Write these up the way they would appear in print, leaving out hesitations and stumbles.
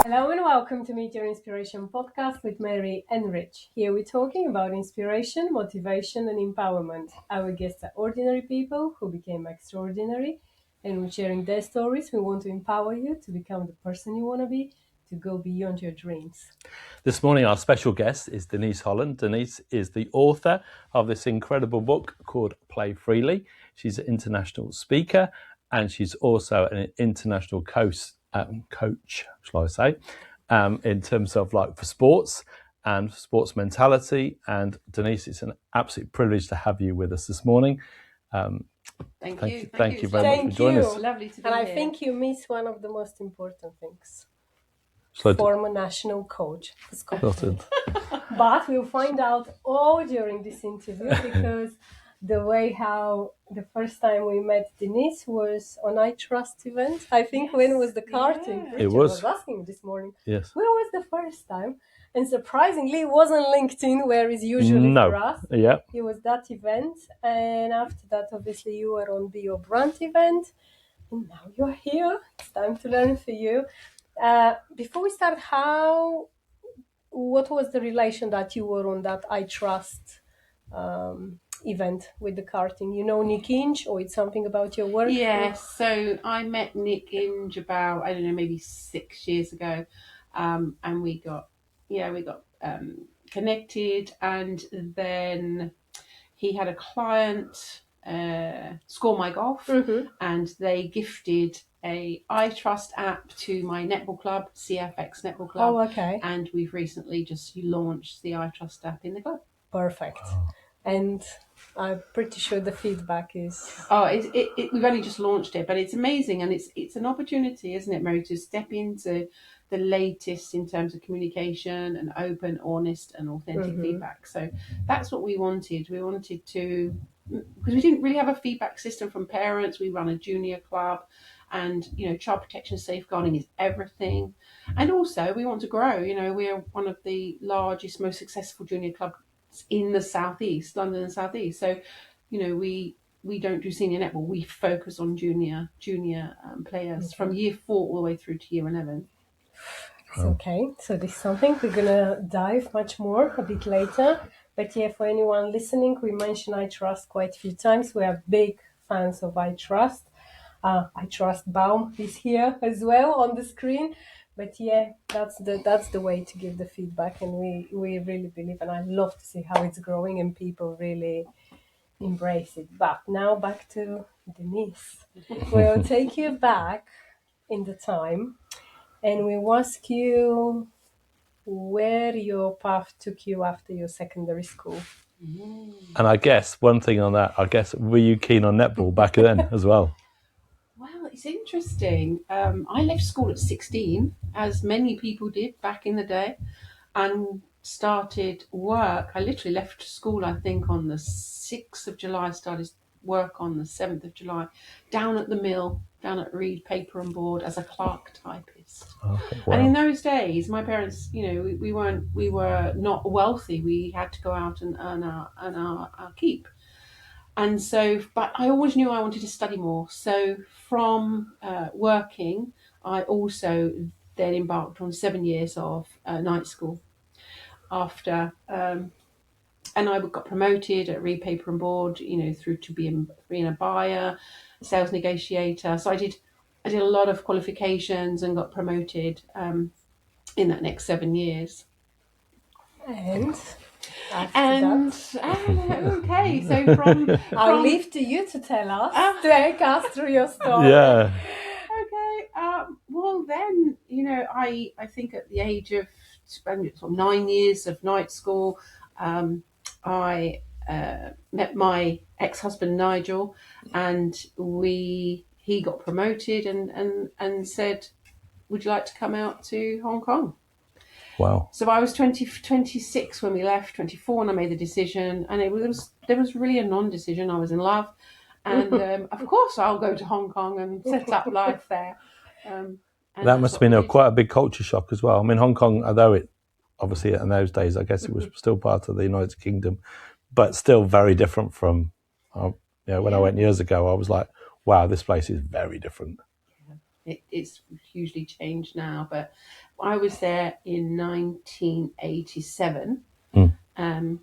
Hello and welcome to Meet Your Inspiration podcast with Mary and Rich. Here we're talking about inspiration, motivation, and empowerment. Our guests are ordinary people who became extraordinary, and we're sharing their stories. We want to empower you to become the person you want to be, to go beyond your dreams. This morning, our special guest is Denise Holland. Denise is the author of this incredible book called Play Freely. She's an international speaker, and she's also an international coach, shall I say, in terms of like for sports and sports mentality. And Denise, it's an absolute privilege to have you with us this morning. Thank you. Thank you very much for joining us. Lovely to be And here. I think you miss one of the most important things. So, Former national coach for Scotland. Scotland. But we'll find out all during this interview because the way how the first time we met Denise was on I Trust event. I think when was the karting? Yeah. Richard It was. asking this morning. Yes. Where was the first time? And surprisingly, it wasn't LinkedIn where it's usually No. for us. Yeah. It was that event. And after that, obviously, you were on Be Your Brand event. And now you're here. It's time to learn for you. Before we start, what was the relation that you were on that I Trust event with the karting? You know Nick Inge, or it's something about your work? Yes, so I met Nick Inge about, I don't know, maybe 6 years ago. And we got connected, and then he had a client, Score My Golf, and they gifted a I Trust app to my netball club, CFX Netball Club. Oh, okay. And we've recently just launched the I Trust app in the club. Perfect. Wow. And I'm pretty sure the feedback is... Oh, we've only just launched it, but it's amazing, and it's an opportunity, isn't it, Mary, to step into the latest in terms of communication and open, honest, and authentic feedback. So that's what we wanted. We wanted to, because we didn't really have a feedback system from parents. We run a junior club, and child protection safeguarding is everything. And also, we want to grow. We are one of the largest, most successful junior clubs in the southeast, London and southeast. So, we don't do senior netball. We focus on junior players from year 4 all the way through to year 11. Okay, so this is something we're going to dive much more a bit later. But yeah, for anyone listening, we mentioned I Trust quite a few times. We are big fans of I Trust. I Trust Baum is here as well on the screen. But yeah, that's the way to give the feedback, and we really believe, and I love to see how it's growing and people really embrace it. But now back to Denise. We'll take you back in the time, and we'll ask you where your path took you after your secondary school. And I guess one thing on that, were you keen on netball back then as well? Well, it's interesting. I left school at 16, as many people did back in the day, and started work. I literally left school, I think, on the 6th of July, started work on the 7th of July, down at the mill, down at Reed Paper and Board as a clerk typist. Okay, wow. And in those days, my parents, we were not wealthy. We had to go out and earn our keep. And so, but I always knew I wanted to study more. So from working, I also then embarked on 7 years of night school after, and I got promoted at Reed Paper and Board, through to being a buyer, sales negotiator. So I did a lot of qualifications and got promoted in that next 7 years. And okay, so from I'll leave to you to tell us, take us through your story. Yeah. Okay. Well, then, I think at the age of 9 years of night school, I met my ex-husband Nigel, and he got promoted and said, "Would you like to come out to Hong Kong?" Wow. So I was 26 when we left, 24 when I made the decision, and there was really a non-decision. I was in love, and of course I'll go to Hong Kong and set up life there. That must have been quite a big culture shock as well. I mean, Hong Kong, although it obviously in those days, I guess it was still part of the United Kingdom, but still very different from, when I went years ago, I was like, wow, this place is very different. it's hugely changed now. But I was there in 1987, and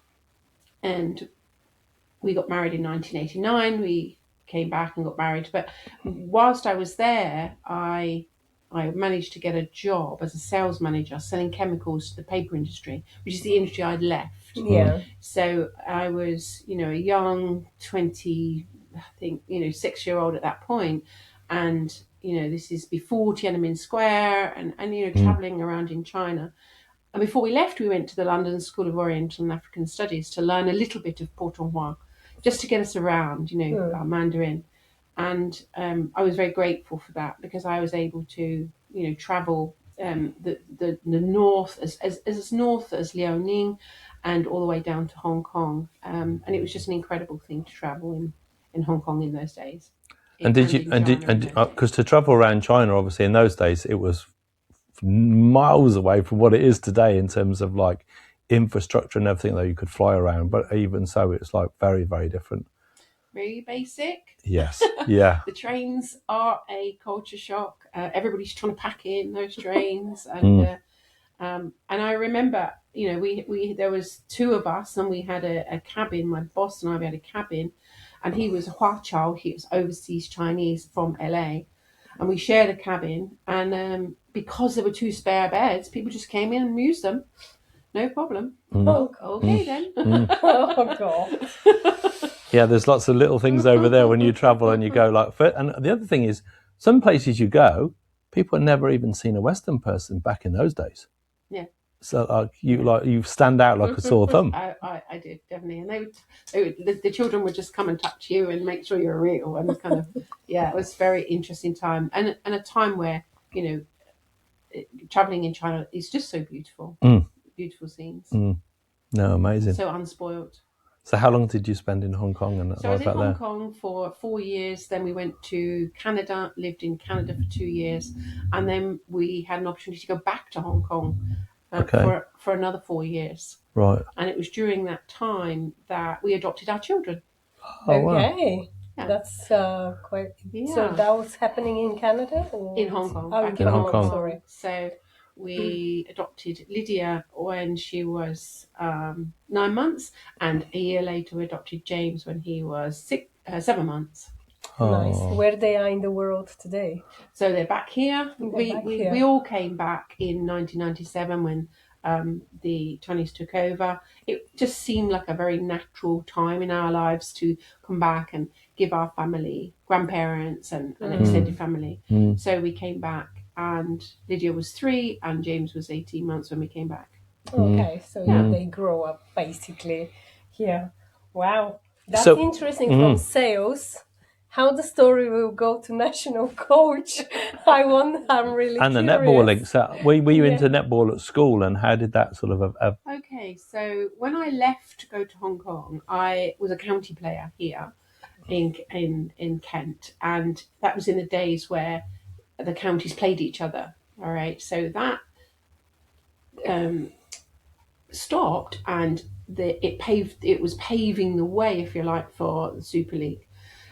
we got married in 1989. We came back and got married. But whilst I was there, I managed to get a job as a sales manager selling chemicals to the paper industry, which is the industry I'd left. Yeah. So I was, a young 20, I think, 6-year-old at that point. And, this is before Tiananmen Square and traveling around in China. And before we left, we went to the London School of Oriental and African Studies to learn a little bit of Putonghua, just to get us around, our Mandarin. And I was very grateful for that, because I was able to, travel the north, as north as Liaoning, and all the way down to Hong Kong. And it was just an incredible thing to travel in Hong Kong in those days. And because to travel around China, obviously in those days, it was miles away from what it is today in terms of like infrastructure and everything that you could fly around. But even so, it's like very, very different. Really basic. Yes. Yeah. The trains are a culture shock. Everybody's trying to pack in those trains, and I remember, we there was 2 of us, and we had a cabin. My boss and I, we had a cabin, and he was Hua Chao. He was overseas Chinese from LA, and we shared a cabin. And because there were 2 spare beds, people just came in and used them, no problem. Oh, okay then. Oh God. Yeah, there's lots of little things over there when you travel and you go like. And the other thing is, some places you go, people had never even seen a Western person back in those days. Yeah. So you stand out like a sore thumb. I did, definitely. And the children would just come and touch you and make sure you're real, and kind of, it was a very interesting time, and a time where traveling in China is just so beautiful. Beautiful scenes. No, amazing. So unspoiled. So how long did you spend in Hong Kong? And so I was in Hong Kong for 4 years. Then we went to Canada, lived in Canada for 2 years, and then we had an opportunity to go back to Hong Kong for another 4 years. Right. And it was during that time that we adopted our children. Oh, okay. Wow. Yeah. That's quite. Yeah. So that was happening in Canada? Or? In Hong Kong. Oh, Back in Hong Kong. Sorry. So we adopted Lydia when she was 9 months, and a year later we adopted James when he was 7 months. Oh. Nice. Where they are in the world today? So they're back here. We all came back in 1997 when the Chinese took over. It just seemed like a very natural time in our lives to come back and give our family, grandparents and extended family. So we came back, and Lydia was 3 and James was 18 months when we came back. Okay, so they grow up basically here. Wow, that's So- interesting. From sales, how the story will go to national coach. I'm really And the curious. netball link. So were you into netball at school, and how did that sort of? Okay, so when I left to go to Hong Kong, I was a county player here in Kent, and that was in the days where the counties played each other. All right, so that stopped, and it was paving the way, if you like, for the Super League.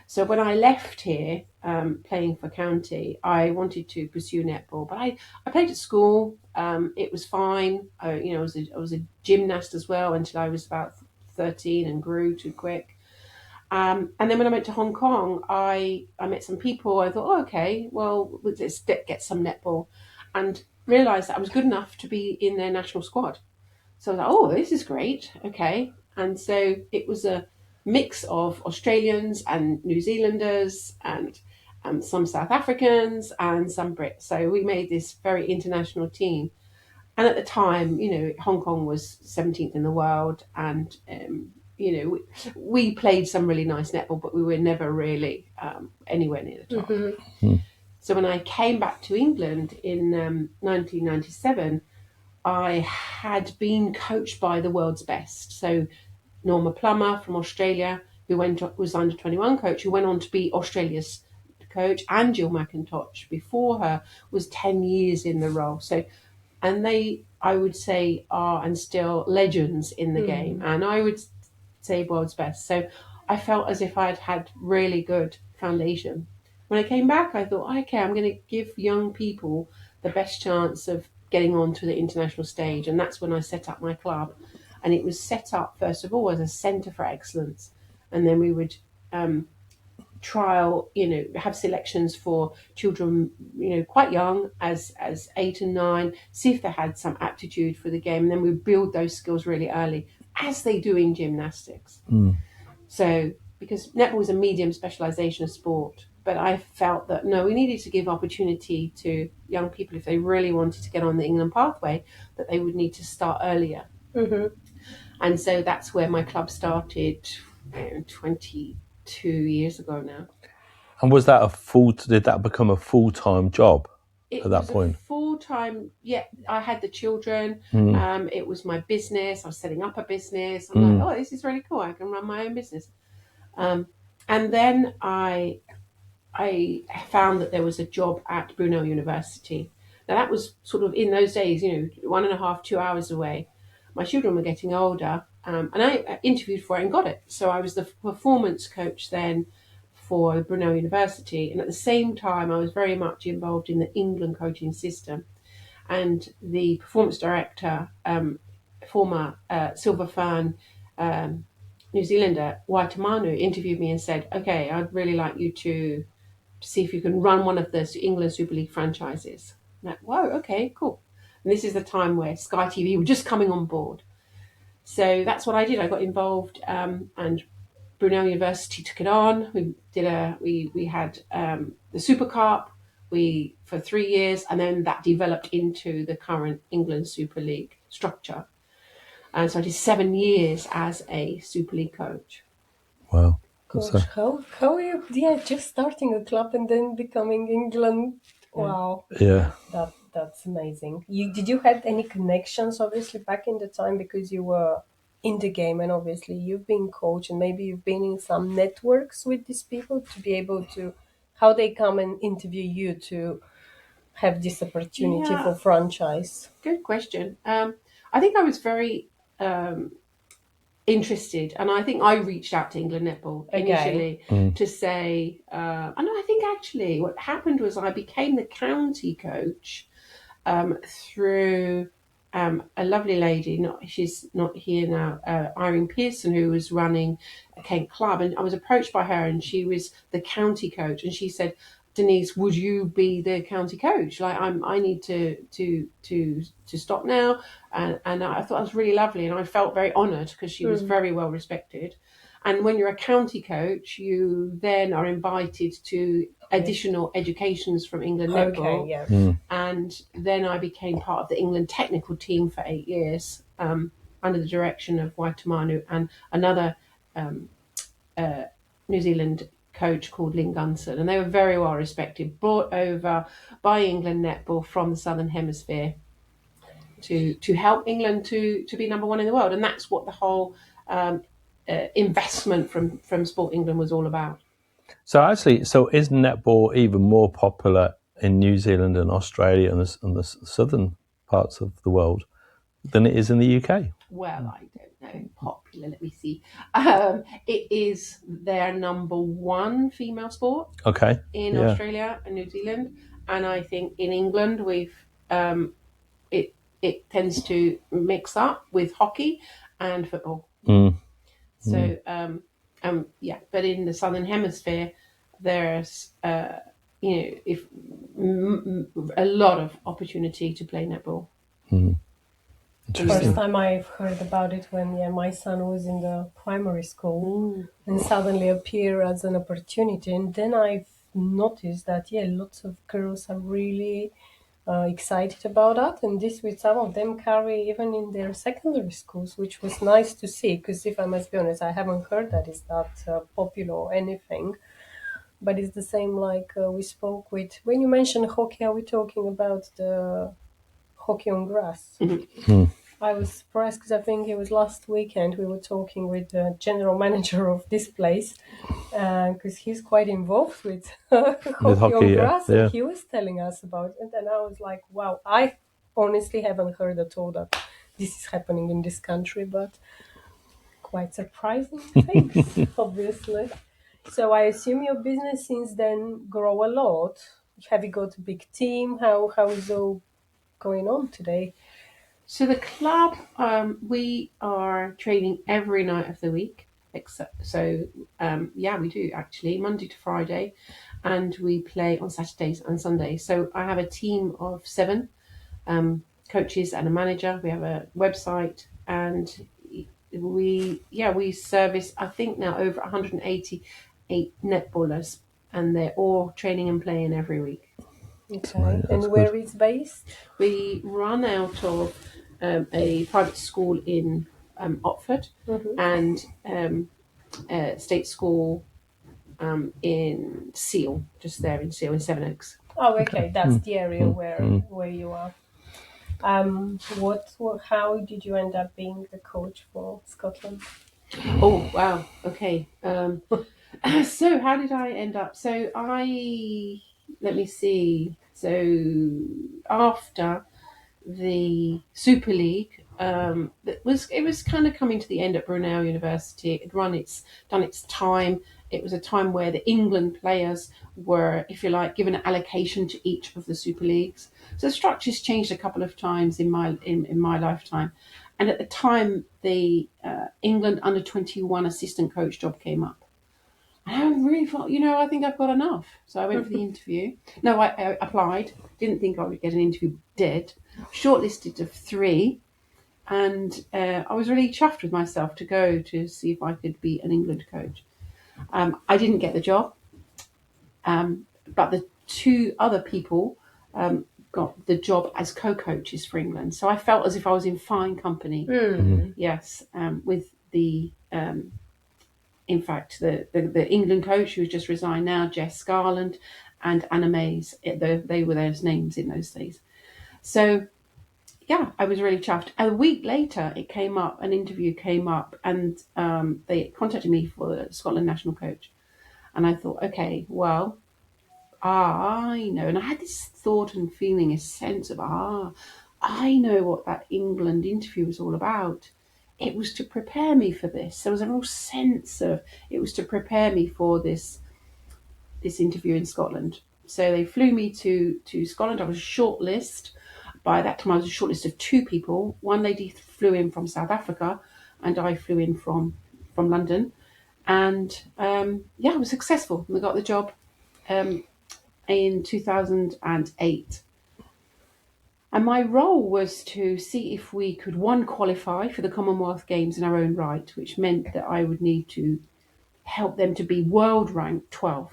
So when I left here, playing for county, I wanted to pursue netball, but I played at school. It was fine. I was a gymnast as well until I was about 13 and grew too quick. And then when I went to Hong Kong, I met some people. I thought, okay, well, let's get some netball, and realised that I was good enough to be in their national squad. So I was like, oh, this is great. Okay. And so it was a mix of Australians and New Zealanders and some South Africans and some Brits. So we made this very international team. And at the time, Hong Kong was 17th in the world, and we played some really nice netball, but we were never really anywhere near the top. Mm-hmm. So when I came back to England in 1997, I had been coached by the world's best. So Norma Plummer from Australia, who was under 21 coach, who went on to be Australia's coach, and Jill McIntosh before her was 10 years in the role. So, and they, I would say, are and still legends in the game, and I would say world's best. So I felt as if I'd had really good foundation. When I came back, I thought, okay, I'm going to give young people the best chance of getting onto the international stage. And that's when I set up my club. And it was set up, first of all, as a centre for excellence. And then we would trial, have selections for children, quite young, as 8 and 9, see if they had some aptitude for the game. And then we build those skills really early, as they do in gymnastics. So, because netball is a medium specialisation of sport, but I felt that no, we needed to give opportunity to young people if they really wanted to get on the England pathway, that they would need to start earlier. And so that's where my club started 22 years ago now. And was that did that become a full-time job at that point? It was a full-time, I had the children, it was my business, I was setting up a business. I'm like, oh, this is really cool, I can run my own business. And then I found that there was a job at Brunel University. Now that was sort of in those days, 1.5, 2 hours away. My children were getting older, and I interviewed for it and got it. So I was the performance coach then for Brunel University, and at the same time I was very much involved in the England coaching system. And the performance director, former Silver Fern New Zealander, Waitamanu, interviewed me and said, okay, I'd really like you to see if you can run one of the England Super League franchises. I'm like, whoa, okay, cool. And this is the time where Sky TV were just coming on board. So that's what I did. I got involved, and Brunel University took it on. We had the Super Cup for 3 years, and then that developed into the current England Super League structure. And so I did 7 years as a Super League coach. Wow. Gosh, how are you? Yeah, just starting a club and then becoming England. Wow. Yeah. That's amazing. Did you have any connections, obviously, back in the time, because you were in the game, and obviously you've been coach, and maybe you've been in some networks with these people to be able to, how they come and interview you to have this opportunity for franchise? Good question. I think I was very interested, and I think I reached out to England Netball initially to say, and I think actually what happened was I became the county coach through a lovely lady, she's not here now, Irene Pearson, who was running a Kent club, and I was approached by her, and she was the county coach, and she said, Denise, would you be the county coach? Like, I need to stop now, and I thought it was really lovely, and I felt very honoured because she was very well respected. And when you're a county coach, you then are invited to additional educations from England Netball. And then I became part of the England technical team for 8 years, under the direction of Waitamanu and another New Zealand coach called Lynn Gunson, and they were very well respected, brought over by England Netball from the Southern Hemisphere to help England to be number one in the world. And that's what the whole investment from Sport England was all about. So is netball even more popular in New Zealand and Australia and the southern parts of the world than it is in the UK? Well, I don't know. Popular, let me see. It is their number one female sport. Okay. In Australia and New Zealand, and I think in England we've it tends to mix up with hockey and football. So but in the Southern Hemisphere, there's if a lot of opportunity to play netball. First time I've heard about it when my son was in the primary school and suddenly appear as an opportunity, and then I've noticed that lots of girls are really excited about that, and this with some of them carry even in their secondary schools, which was nice to see, because if I must be honest, I haven't heard that it's that popular or anything. But it's the same like we spoke with, when you mentioned hockey, are we talking about the hockey on grass? I was surprised because I think it was last weekend we were talking with the general manager of this place, because he's quite involved with hockey on grass, and he was telling us about it, and I was like, wow, I honestly haven't heard at all that this is happening in this country, but quite surprising things, obviously. So I assume your business since then grow a lot. Have you got a big team? How is all going on today? So the club, we are training every night of the week. Yeah, we do actually Monday to Friday, and we play on Saturdays and Sundays. So I have a team of 7 coaches and a manager. We have a website, and we service, I think now, over 188 netballers, and they're all training and playing every week. Okay. And where it's based? We run out of a private school in Otford, and a state school in Seal, just there in Seal, in Sevenoaks. Oh, okay. That's the area where you are. How did you end up being the coach for Scotland? Oh, wow. Okay. So how did I end up? Let me see. So after the Super League, it was kind of coming to the end at Brunel University. It had done its time. It was a time where the England players were, if you like, given an allocation to each of the Super Leagues. So the structures changed a couple of times in my lifetime. And at the time, the England under-21 assistant coach job came up. And I really thought, I think I've got enough. So I went for the interview. No, I applied. Didn't think I would get an interview. Did. Shortlisted of 3. And I was really chuffed with myself to go to see if I could be an England coach. I didn't get the job. But the 2 other people got the job as co-coaches for England. So I felt as if I was in fine company. Yes, with the... in fact, the England coach who's just resigned now, Jess Garland, and Anna Mays, they were those names in those days. So, yeah, I was really chuffed. A week later, an interview came up, and they contacted me for the Scotland national coach. And I thought, okay, well, I know. And I had this thought and feeling, a sense of, I know what that England interview was all about. It was to prepare me for this. There was a real sense of it was to prepare me for this interview in Scotland. So they flew me to Scotland. I was a shortlist. By that time, I was a shortlist of 2 people. One lady flew in from South Africa, and I flew in from London. And I was successful. I got the job in 2008. And my role was to see if we could, 1, qualify for the Commonwealth Games in our own right, which meant that I would need to help them to be world ranked 12.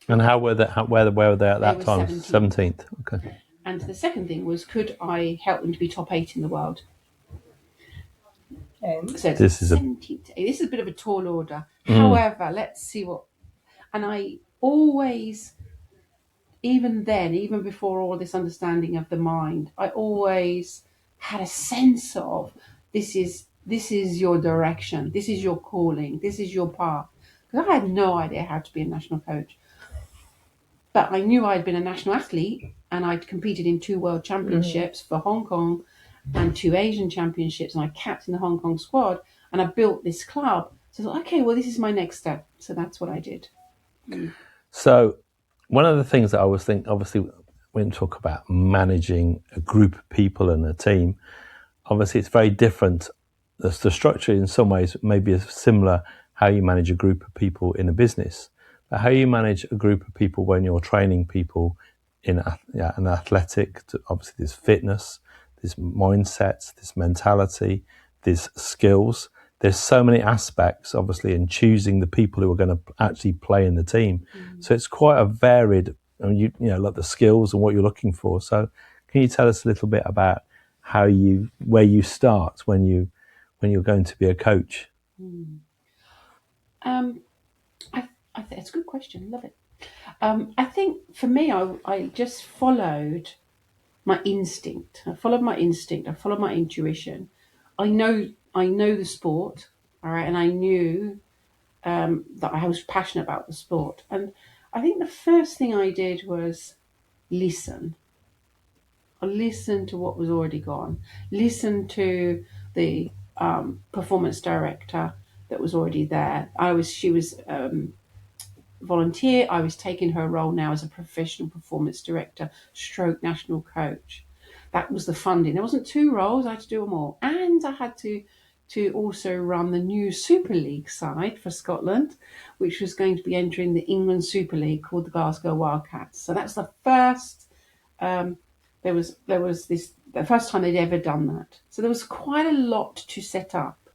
And where were they at that were time? 17th. Okay. And the second thing was, could I help them to be top 8 in the world? So this is 17th. This is a bit of a tall order. However, let's see what. And I always, even then, even before all this understanding of the mind, I always had a sense of this is your direction, this is your calling, this is your path. Because I had no idea how to be a national coach. But I knew I'd been a national athlete, and I'd competed in 2 world championships for Hong Kong and 2 Asian championships, and I captained the Hong Kong squad, and I built this club. So I thought, okay, well, this is my next step. So that's what I did. So one of the things that I was thinking, obviously, when we talk about managing a group of people and a team, obviously it's very different. The structure in some ways may be similar how you manage a group of people in a business. But how you manage a group of people when you're training people in an athletic, obviously there's fitness, there's mindsets, there's mentality, there's skills. There's so many aspects, obviously, in choosing the people who are going to actually play in the team. So it's quite a varied, like the skills and what you're looking for. So can you tell us a little bit about where you start when you're going to be a coach? It's a good question. Love it. I think for me, I just followed my instinct. I followed my intuition. I know the sport, all right, and I knew that I was passionate about the sport. And I think the first thing I did was listen. I listened to what was already gone. Listen to the performance director that was already there. She was volunteer, I was taking her role now as a professional performance director stroke national coach. That was the funding. There wasn't 2 roles, I had to do them all. And I had to also run the new Super League side for Scotland, which was going to be entering the England Super League called the Glasgow Wildcats. So that's the first, there was this, the first time they'd ever done that. So there was quite a lot to set up.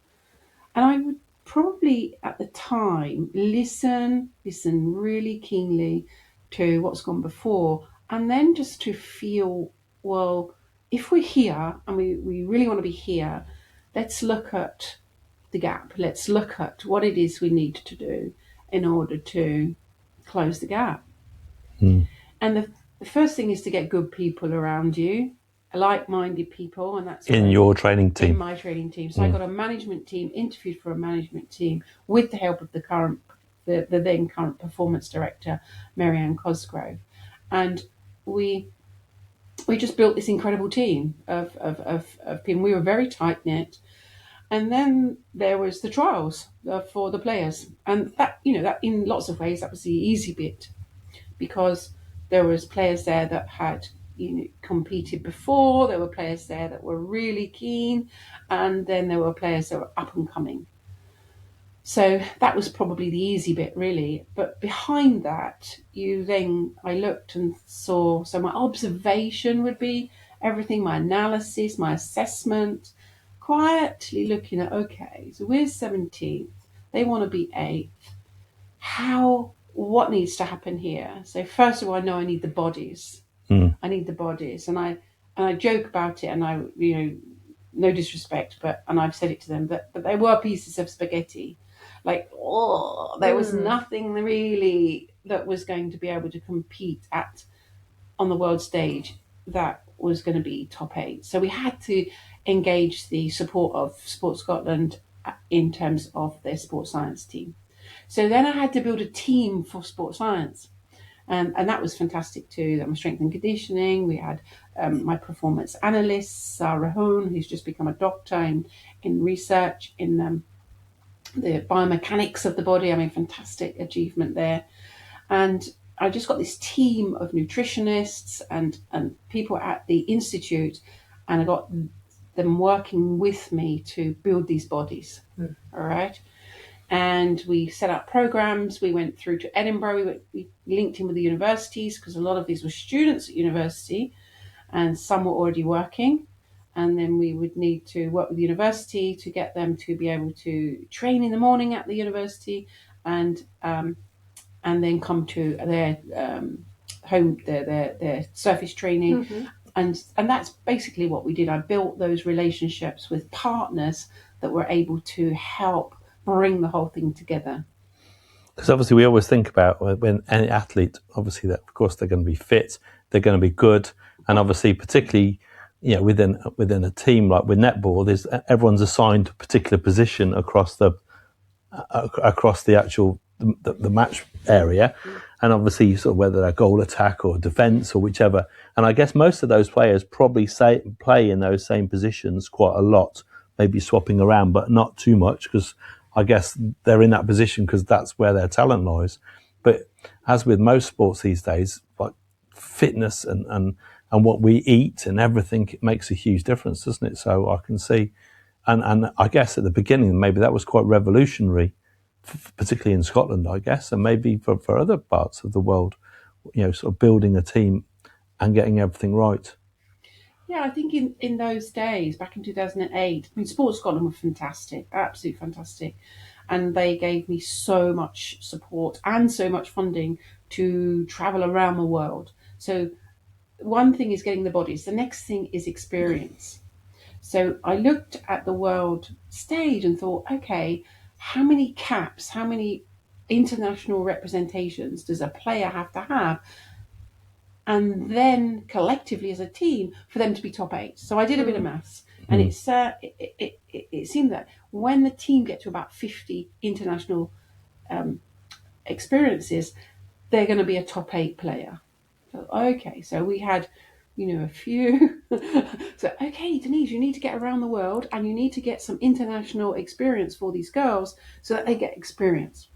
And I would probably at the time listen really keenly to what's gone before, and then just to feel, well, if we're here and we really want to be here, let's look at the gap. Let's look at what it is we need to do in order to close the gap. And the first thing is to get good people around you, like-minded people, and that's in your training team. In my training team. So I got a management team, interviewed for a management team with the help of the then current performance director, Marianne Cosgrove, and we just built this incredible team of people. We were very tight knit. And then there was the trials for the players, and that in lots of ways that was the easy bit, because there was players there that had competed before. There were players there that were really keen, and then there were players that were up and coming. So that was probably the easy bit, really. But behind that, I looked and saw. So my observation would be everything, my analysis, my assessment, quietly looking at, okay, so we're 17th. They want to be 8th. What needs to happen here? So first of all, I know I need the bodies. I need the bodies, and I joke about it, and I, no disrespect, and I've said it to them, but they were pieces of spaghetti. Like, there was nothing really that was going to be able to compete on the world stage that was going to be top 8. So we had to engage the support of Sport Scotland in terms of their sports science team. So then I had to build a team for sports science. And that was fantastic too. That was strength and conditioning. We had my performance analyst, Sarah Hoon, who's just become a doctor in research in the biomechanics of the body. I mean, fantastic achievement there. And I just got this team of nutritionists and people at the institute, and I got them working with me to build these bodies. All right. And we set up programs. We went through to Edinburgh. We linked in with the universities, because a lot of these were students at university and some were already working. And then we would need to work with the university to get them to be able to train in the morning at the university, and then come to their home, their surface training. And that's basically what we did. I built those relationships with partners that were able to help bring the whole thing together. Because obviously we always think about when any athlete, obviously that of course they're going to be fit, they're going to be good, and obviously particularly within a team like with netball, everyone's assigned a particular position across the actual the match area, and obviously sort of whether they're goal attack or defence or whichever. And I guess most of those players probably play in those same positions quite a lot, maybe swapping around, but not too much, because I guess they're in that position because that's where their talent lies. But as with most sports these days, like fitness and what we eat and everything, it makes a huge difference, doesn't it? So I can see, and I guess at the beginning, maybe that was quite revolutionary, particularly in Scotland, I guess, and maybe for other parts of the world, sort of building a team and getting everything right. Yeah, I think in those days, back in 2008, I mean, Sports Scotland were fantastic, absolutely fantastic. And they gave me so much support and so much funding to travel around the world. So one thing is getting the bodies. The next thing is experience. So I looked at the world stage and thought, okay, how many caps, how many international representations does a player have to have? And then collectively as a team for them to be top 8. So I did a bit of maths, and it seemed that when the team get to about 50 international experiences, they're going to be a top 8 player. So, okay, so we had, a few. So, okay, Denise, you need to get around the world, and you need to get some international experience for these girls so that they get experience.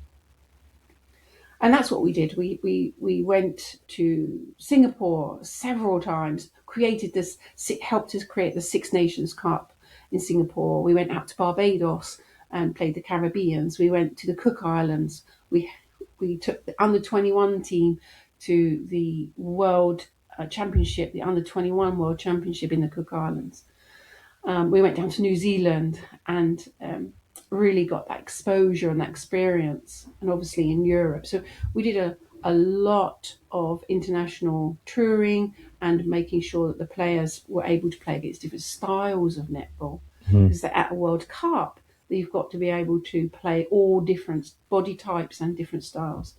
And that's what we did. We went to Singapore several times, created this, helped us create the Six Nations Cup in Singapore. We went out to Barbados and played the Caribbeans. We went to the Cook Islands. We took the under-21 team to the World Championship, the under-21 World Championship in the Cook Islands. We went down to New Zealand and really got that exposure and that experience, and obviously in Europe. So we did a lot of international touring and making sure that the players were able to play against different styles of netball. Because they're at a World Cup, you've got to be able to play all different body types and different styles.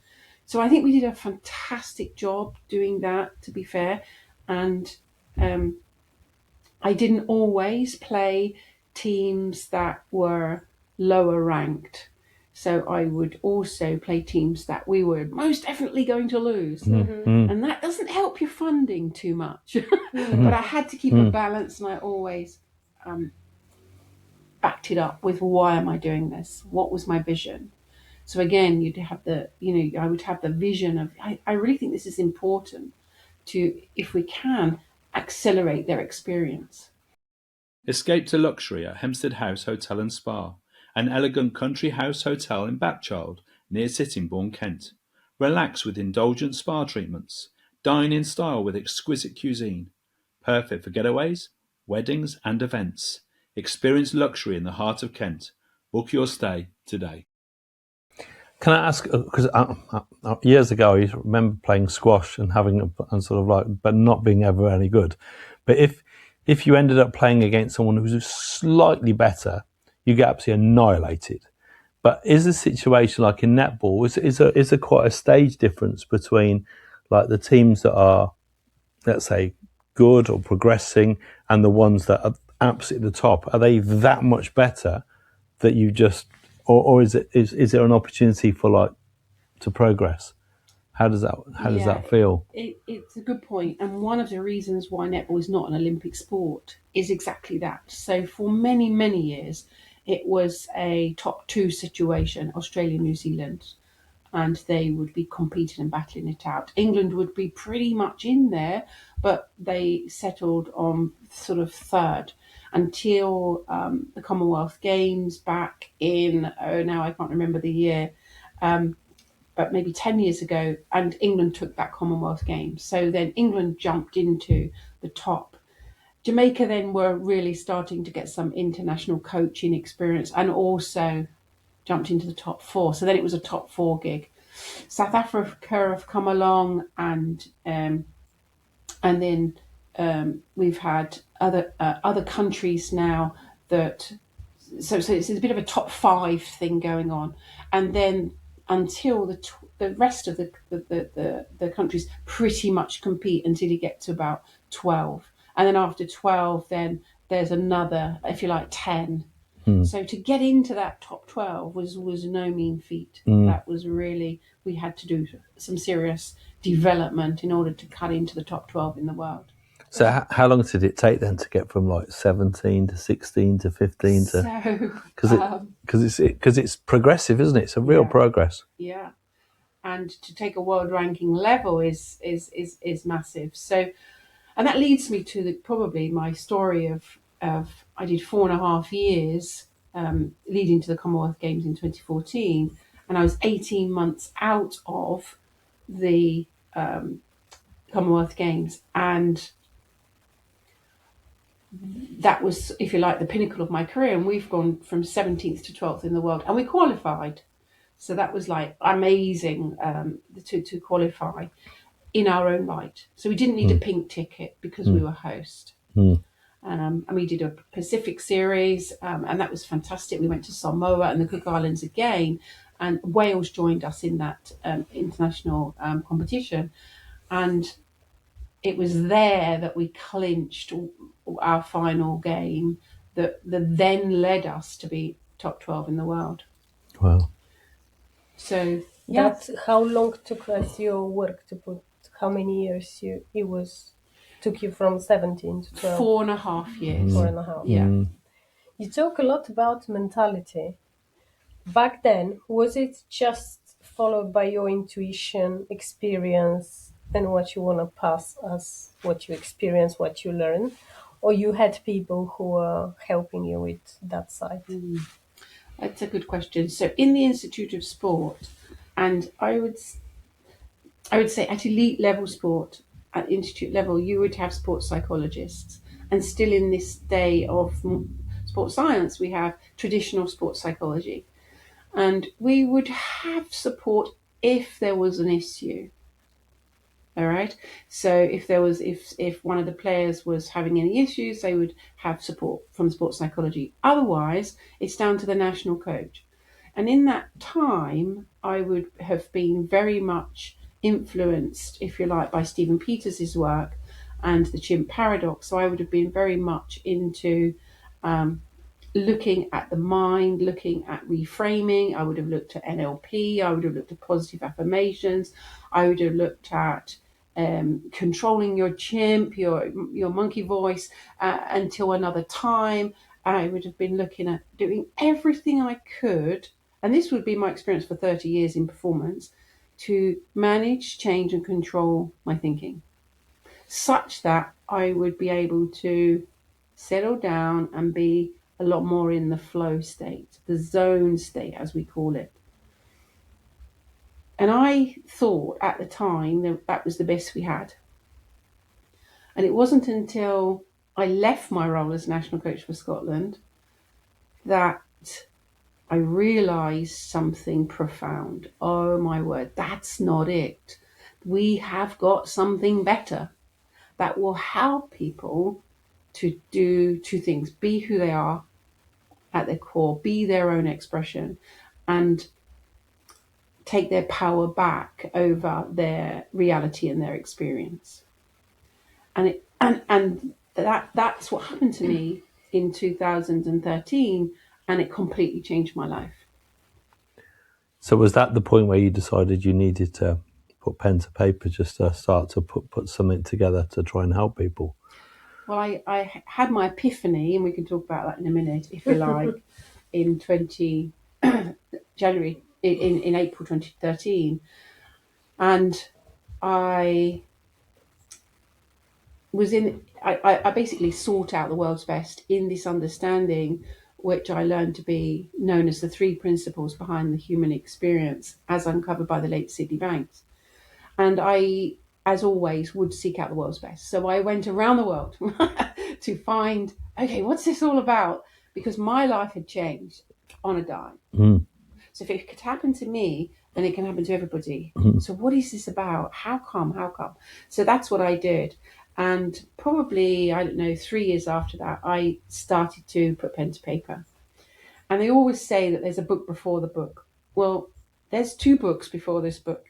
So I think we did a fantastic job doing that, to be fair. And I didn't always play teams that were lower ranked. So I would also play teams that we were most definitely going to lose. And that doesn't help your funding too much. But I had to keep a balance, and I always backed it up with, why am I doing this? What was my vision? So again, you'd have I would have the vision of, I really think this is important to, if we can, accelerate their experience. Escape to luxury at Hempstead House Hotel and Spa, an elegant country house hotel in Bapchild, near Sittingbourne, Kent. Relax with indulgent spa treatments. Dine in style with exquisite cuisine. Perfect for getaways, weddings and events. Experience luxury in the heart of Kent. Book your stay today. Can I ask, because years ago I remember playing squash and having and sort of like, but not being ever any good. But if you ended up playing against someone who was slightly better, you get absolutely annihilated. But is the situation like in netball, is there quite a stage difference between like the teams that are, let's say, good or progressing and the ones that are absolutely at the top? Are they that much better that you just, or is there an opportunity for like to progress? How does that feel? It's a good point, and one of the reasons why netball is not an Olympic sport is exactly that. So for many years, it was a top two situation, Australia, New Zealand, and they would be competing and battling it out. England would be pretty much in there, but they settled on sort of third until the Commonwealth Games back in, now I can't remember the year, but maybe 10 years ago, and England took that Commonwealth Games. So then England jumped into the top. Jamaica then were really starting to get some international coaching experience and also jumped into the top four. So then it was a top four gig. South Africa have come along, and then we've had other countries now that. So it's a bit of a top five thing going on, and then until the rest of the countries pretty much compete until you get to about 12, and then after 12, then there's another, if you like, 10. So to get into that top 12 was no mean feat. That was really, we had to do some serious development in order to cut into the top 12 in the world. So how long did it take then to get from like 17 to 16 to 15 to? Because it's progressive, isn't it? It's a real progress. Yeah, and to take a world ranking level is massive. So, and that leads me to probably my story of I did 4.5 years leading to the Commonwealth Games in 2014, and I was 18 months out of the Commonwealth Games, and that was, if you like, the pinnacle of my career. And we've gone from 17th to 12th in the world, and we qualified. So that was like amazing to qualify in our own right. So we didn't need a pink ticket because we were host. And we did a Pacific series, and that was fantastic. We went to Samoa and the Cook Islands again, and Wales joined us in that international competition. And it was there that we clinched our final game that then led us to be top 12 in the world. Wow. So That's how long took us your work to put, how many years took you from 17 to 12? 4.5 years. 4.5. Yeah. You talk a lot about mentality. Back then, was it just followed by your intuition, experience, and what you want to pass as what you experience, what you learn, or you had people who were helping you with that side? That's a good question. So in the Institute of Sport, and I would say at elite level sport, at institute level, you would have sports psychologists. And still in this day of sports science, we have traditional sports psychology. And we would have support if there was an issue. All right. So if one of the players was having any issues, they would have support from sports psychology. Otherwise, it's down to the national coach. And in that time, I would have been very much influenced, if you like, by Stephen Peters's work and the chimp paradox. So I would have been very much into looking at the mind, looking at reframing. I would have looked at NLP. I would have looked at positive affirmations. I would have looked at controlling your chimp, your monkey voice until another time. I would have been looking at doing everything I could, and this would be my experience for 30 years in performance, to manage, change, and control my thinking, such that I would be able to settle down and be a lot more in the flow state, the zone state, as we call it. And I thought at the time that was the best we had. And it wasn't until I left my role as national coach for Scotland that I realised something profound. Oh my word, that's not it. We have got something better that will help people to do two things: be who they are at their core, be their own expression, and take their power back over their reality and their experience. And that's what happened to me in 2013, and it completely changed my life. So was that the point where you decided you needed to put pen to paper just to start to put something together to try and help people? Well, I had my epiphany, and we can talk about that in a minute, if you like, in January, in April 2013. And I basically sought out the world's best in this understanding, which I learned to be known as the three principles behind the human experience, as uncovered by the late Sydney Banks. And I, as always, would seek out the world's best. So I went around the world to find, okay, what's this all about? Because my life had changed on a dime. So if it could happen to me, then it can happen to everybody. So what is this about? How come? So that's what I did. And probably, 3 years after that, I started to put pen to paper. And they always say that there's a book before the book. Well, there's two books before this book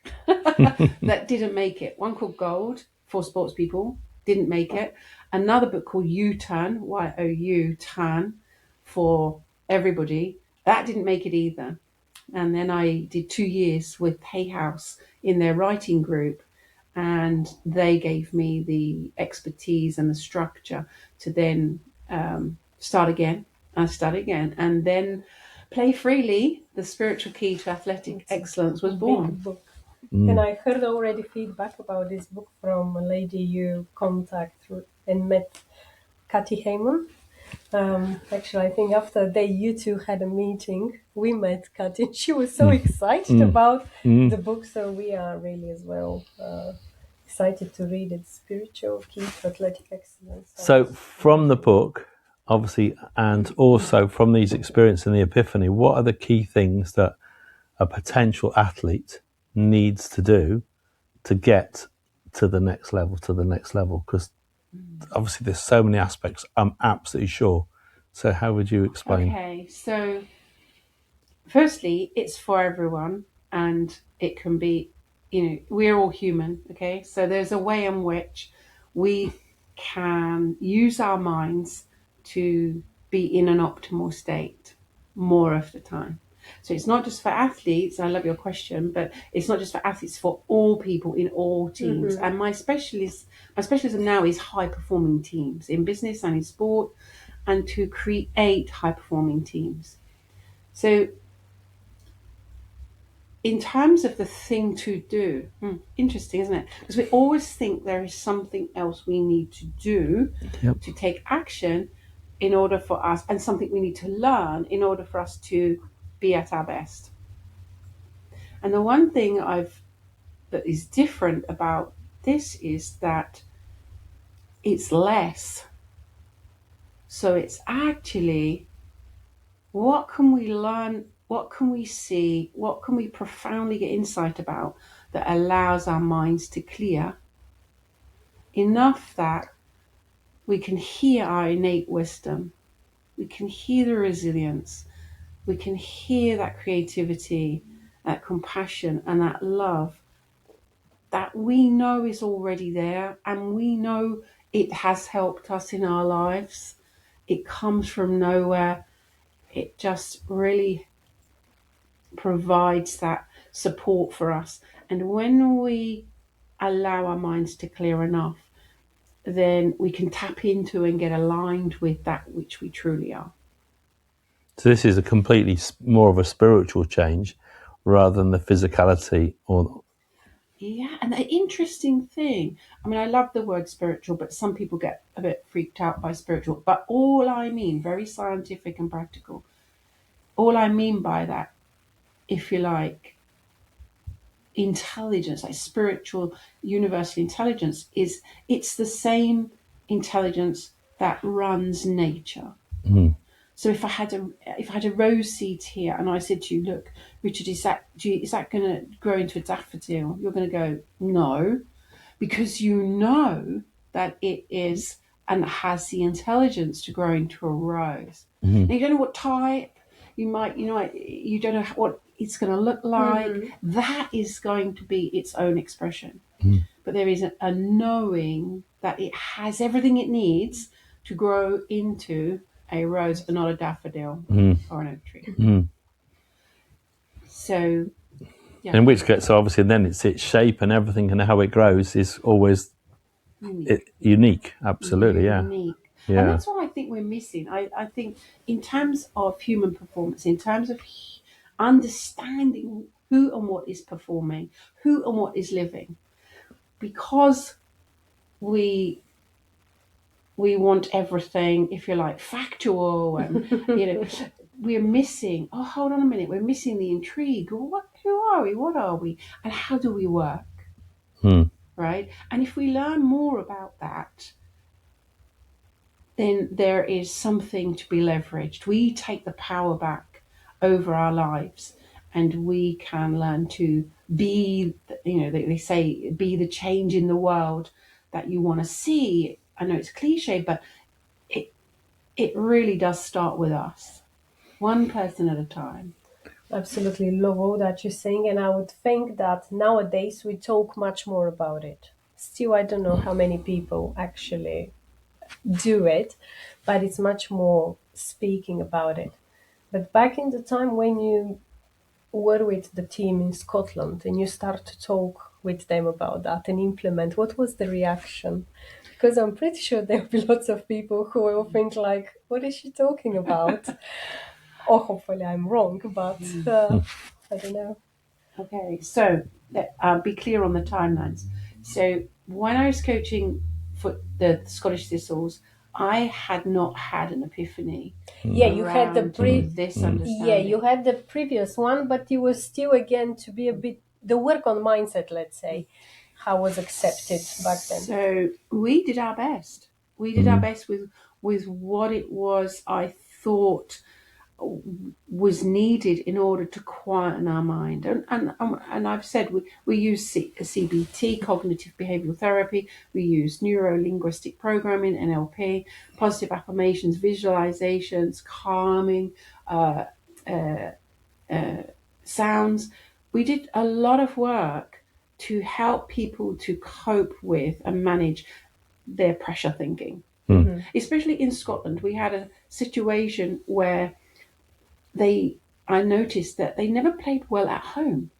that didn't make it. One called Gold for sports people, didn't make it. Another book called U-Turn, Y-O-U, Turn, for everybody. That didn't make it either. And then I did 2 years with Hay House in their writing group. And they gave me the expertise and the structure to then start again. And then Play Freely, the spiritual key to athletic excellence, was born. And I heard already feedback about this book from a lady you contact through and met, Kathy Heyman. Actually, I think after the day you two had a meeting, we met Kathy, and she was so excited about the book. So we are really as well excited to read it. Spiritual Key to Athletic Excellence. So from the book, obviously, and also from these experiences in the epiphany, what are the key things that a potential athlete needs to do to get to the next level? Because obviously there's so many aspects, I'm absolutely sure. So how would you explain? Okay, so firstly, it's for everyone, and it can be, we're all human, okay? So there's a way in which we can use our minds to be in an optimal state more of the time. So it's not just for athletes, I love your question, but it's not just for athletes, for all people in all teams. And my specialism now is high performing teams in business and in sport, and to create high performing teams. So in terms of the thing to do, interesting, isn't it? Because we always think there is something else we need to do to take action in order for us, and something we need to learn in order for us to be at our best. And the one thing that is different about this is that it's less. So it's actually, what can we learn? What can we see? What can we profoundly get insight about that allows our minds to clear enough that we can hear our innate wisdom, we can hear the resilience, we can hear that creativity, that compassion, and that love that we know is already there, and we know it has helped us in our lives. It comes from nowhere. It just really provides that support for us. And when we allow our minds to clear enough, then we can tap into and get aligned with that which we truly are. So this is a completely more of a spiritual change rather than the physicality or... Yeah, and the interesting thing, I mean, I love the word spiritual, but some people get a bit freaked out by spiritual. But all I mean, very scientific and practical, all I mean by that, if you like, intelligence, like spiritual universal intelligence, is it's the same intelligence that runs nature. So if I had a rose seed here and I said to you, look, Richard, is that going to grow into a daffodil? You're going to go, no, because you know that it is and has the intelligence to grow into a rose. And you don't know what type. You don't know what it's going to look like. That is going to be its own expression. But there is a knowing that it has everything it needs to grow into a rose and not a daffodil or an oak tree. So, yeah. In which case, obviously, then it's its shape and everything and how it grows is always unique. Absolutely, unique. Yeah. And that's what I think we're missing. I think in terms of human performance, in terms of understanding who and what is performing, who and what is living, because we want everything, if you like, factual, and we're missing. Oh, hold on a minute, we're missing the intrigue. Well, who are we? What are we? And how do we work? Right? And if we learn more about that, then there is something to be leveraged. We take the power back over our lives, and we can learn to be. They say, be the change in the world that you want to see. I know it's cliche, but it really does start with us, one person at a time. Absolutely love all that you're saying, and I would think that nowadays we talk much more about it. Still, I don't know how many people actually do it, but it's much more speaking about it. But back in the time when you were with the team in Scotland and you start to talk with them about that and implement, what was the reaction? Because I'm pretty sure there'll be lots of people who will think like, what is she talking about? Or hopefully I'm wrong, but I don't know. Okay, so be clear on the timelines. So when I was coaching for the Scottish Thistles, I had not had an epiphany. Yeah, you had the this understanding. Yeah, you had the previous one, but you were still again to be a bit the work on mindset, let's say, how was accepted back then. So we did our best. We did our best with what it was I thought was needed in order to quieten our mind. And I've said we use CBT, cognitive behavioral therapy. We use neuro-linguistic programming, NLP, positive affirmations, visualizations, calming, sounds. We did a lot of work to help people to cope with and manage their pressure thinking. Especially in Scotland, we had a situation where I noticed that they never played well at home.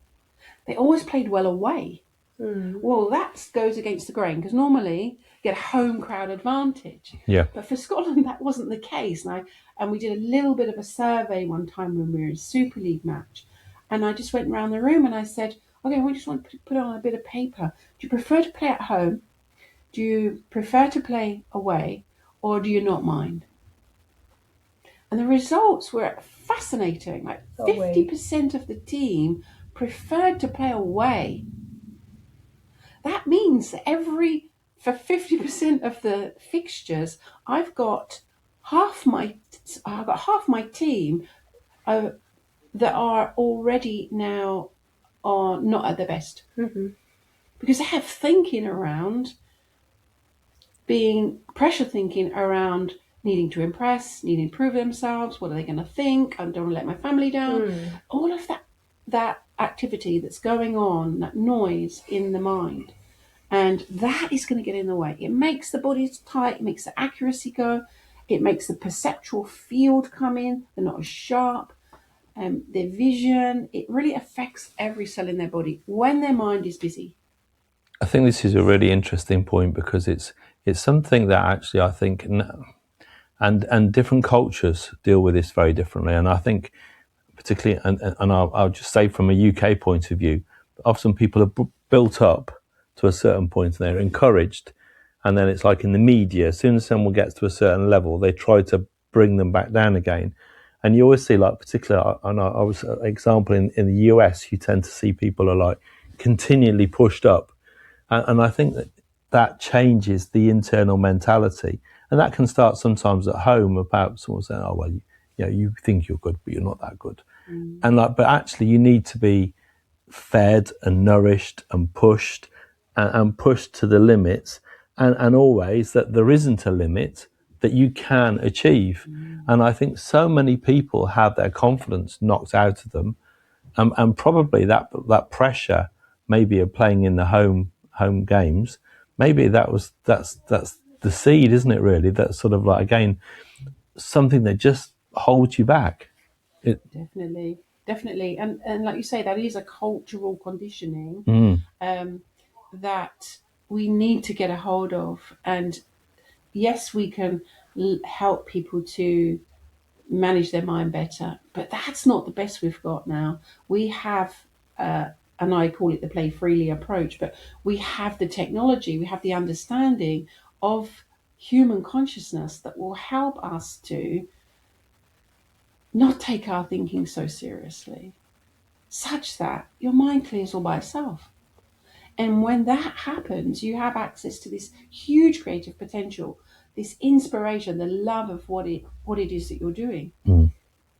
They always played well away. Well, that goes against the grain, because normally you get a home crowd advantage. Yeah. But for Scotland, that wasn't the case. And we did a little bit of a survey one time when we were in a Super League match, And I just went around the room and I said, okay, I just want to put on a bit of paper. Do you prefer to play at home? Do you prefer to play away? Or do you not mind? And the results were fascinating. Like Away. 50% of the team preferred to play away. That means that for 50% of the fixtures, I've got half my team that are already now are not at their best, because they have thinking around being pressure thinking around needing to impress, needing to prove themselves. What are they going to think? I don't want to let my family down. All of that activity that's going on, that noise in the mind. And that is going to get in the way. It makes the body tight. It makes the accuracy go. It makes the perceptual field come in. They're not as sharp. Their vision. It really affects every cell in their body when their mind is busy. I think this is a really interesting point, because it's something that actually I think, and different cultures deal with this very differently. And I think particularly, and I'll just say from a UK point of view, often people are built up to a certain point and they're encouraged, and then it's like in the media, as soon as someone gets to a certain level, they try to bring them back down again. And you always see, like, particularly, and I was an example in the US, you tend to see people are like continually pushed up, and I think that changes the internal mentality, and that can start sometimes at home, about someone saying, "Oh well, you think you're good, but you're not that good," and but actually you need to be fed and nourished and pushed, and pushed to the limits, and always that there isn't a limit that you can achieve. And I think so many people have their confidence knocked out of them, and probably that pressure, maybe of playing in the home games, maybe that's the seed, isn't it? Really, that's sort of like, again, something that just holds you back. Definitely, and like you say, that is a cultural conditioning that we need to get a hold of. And yes, we can help people to manage their mind better, but that's not the best we've got now. We have, and I call it the play freely approach, but we have the technology, we have the understanding of human consciousness that will help us to not take our thinking so seriously, such that your mind clears all by itself. And when that happens, you have access to this huge creative potential, this inspiration, the love of what it is that you're doing.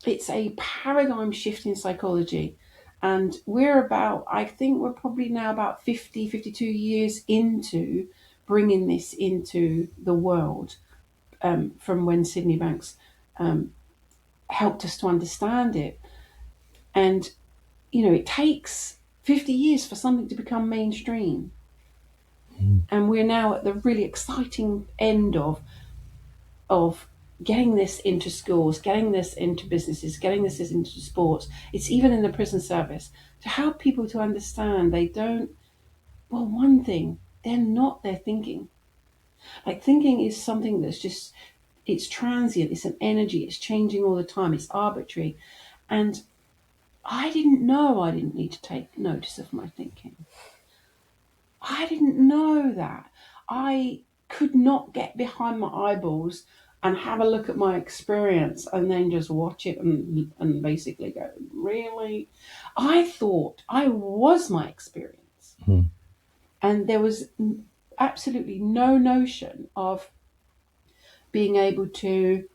It's a paradigm shift in psychology. And I think we're probably now about 52 years into bringing this into the world, from when Sydney Banks helped us to understand it. And, it takes 50 years for something to become mainstream. And we're now at the really exciting end of getting this into schools, getting this into businesses, getting this into sports. It's even in the prison service, to help people to understand one thing, they're not their thinking. Like, thinking is something that's just, it's transient, it's an energy, it's changing all the time, it's arbitrary. And I didn't know I didn't need to take notice of my thinking. I didn't know that. I could not get behind my eyeballs and have a look at my experience and then just watch it and basically go, really? I thought I was my experience. And there was absolutely no notion of being able to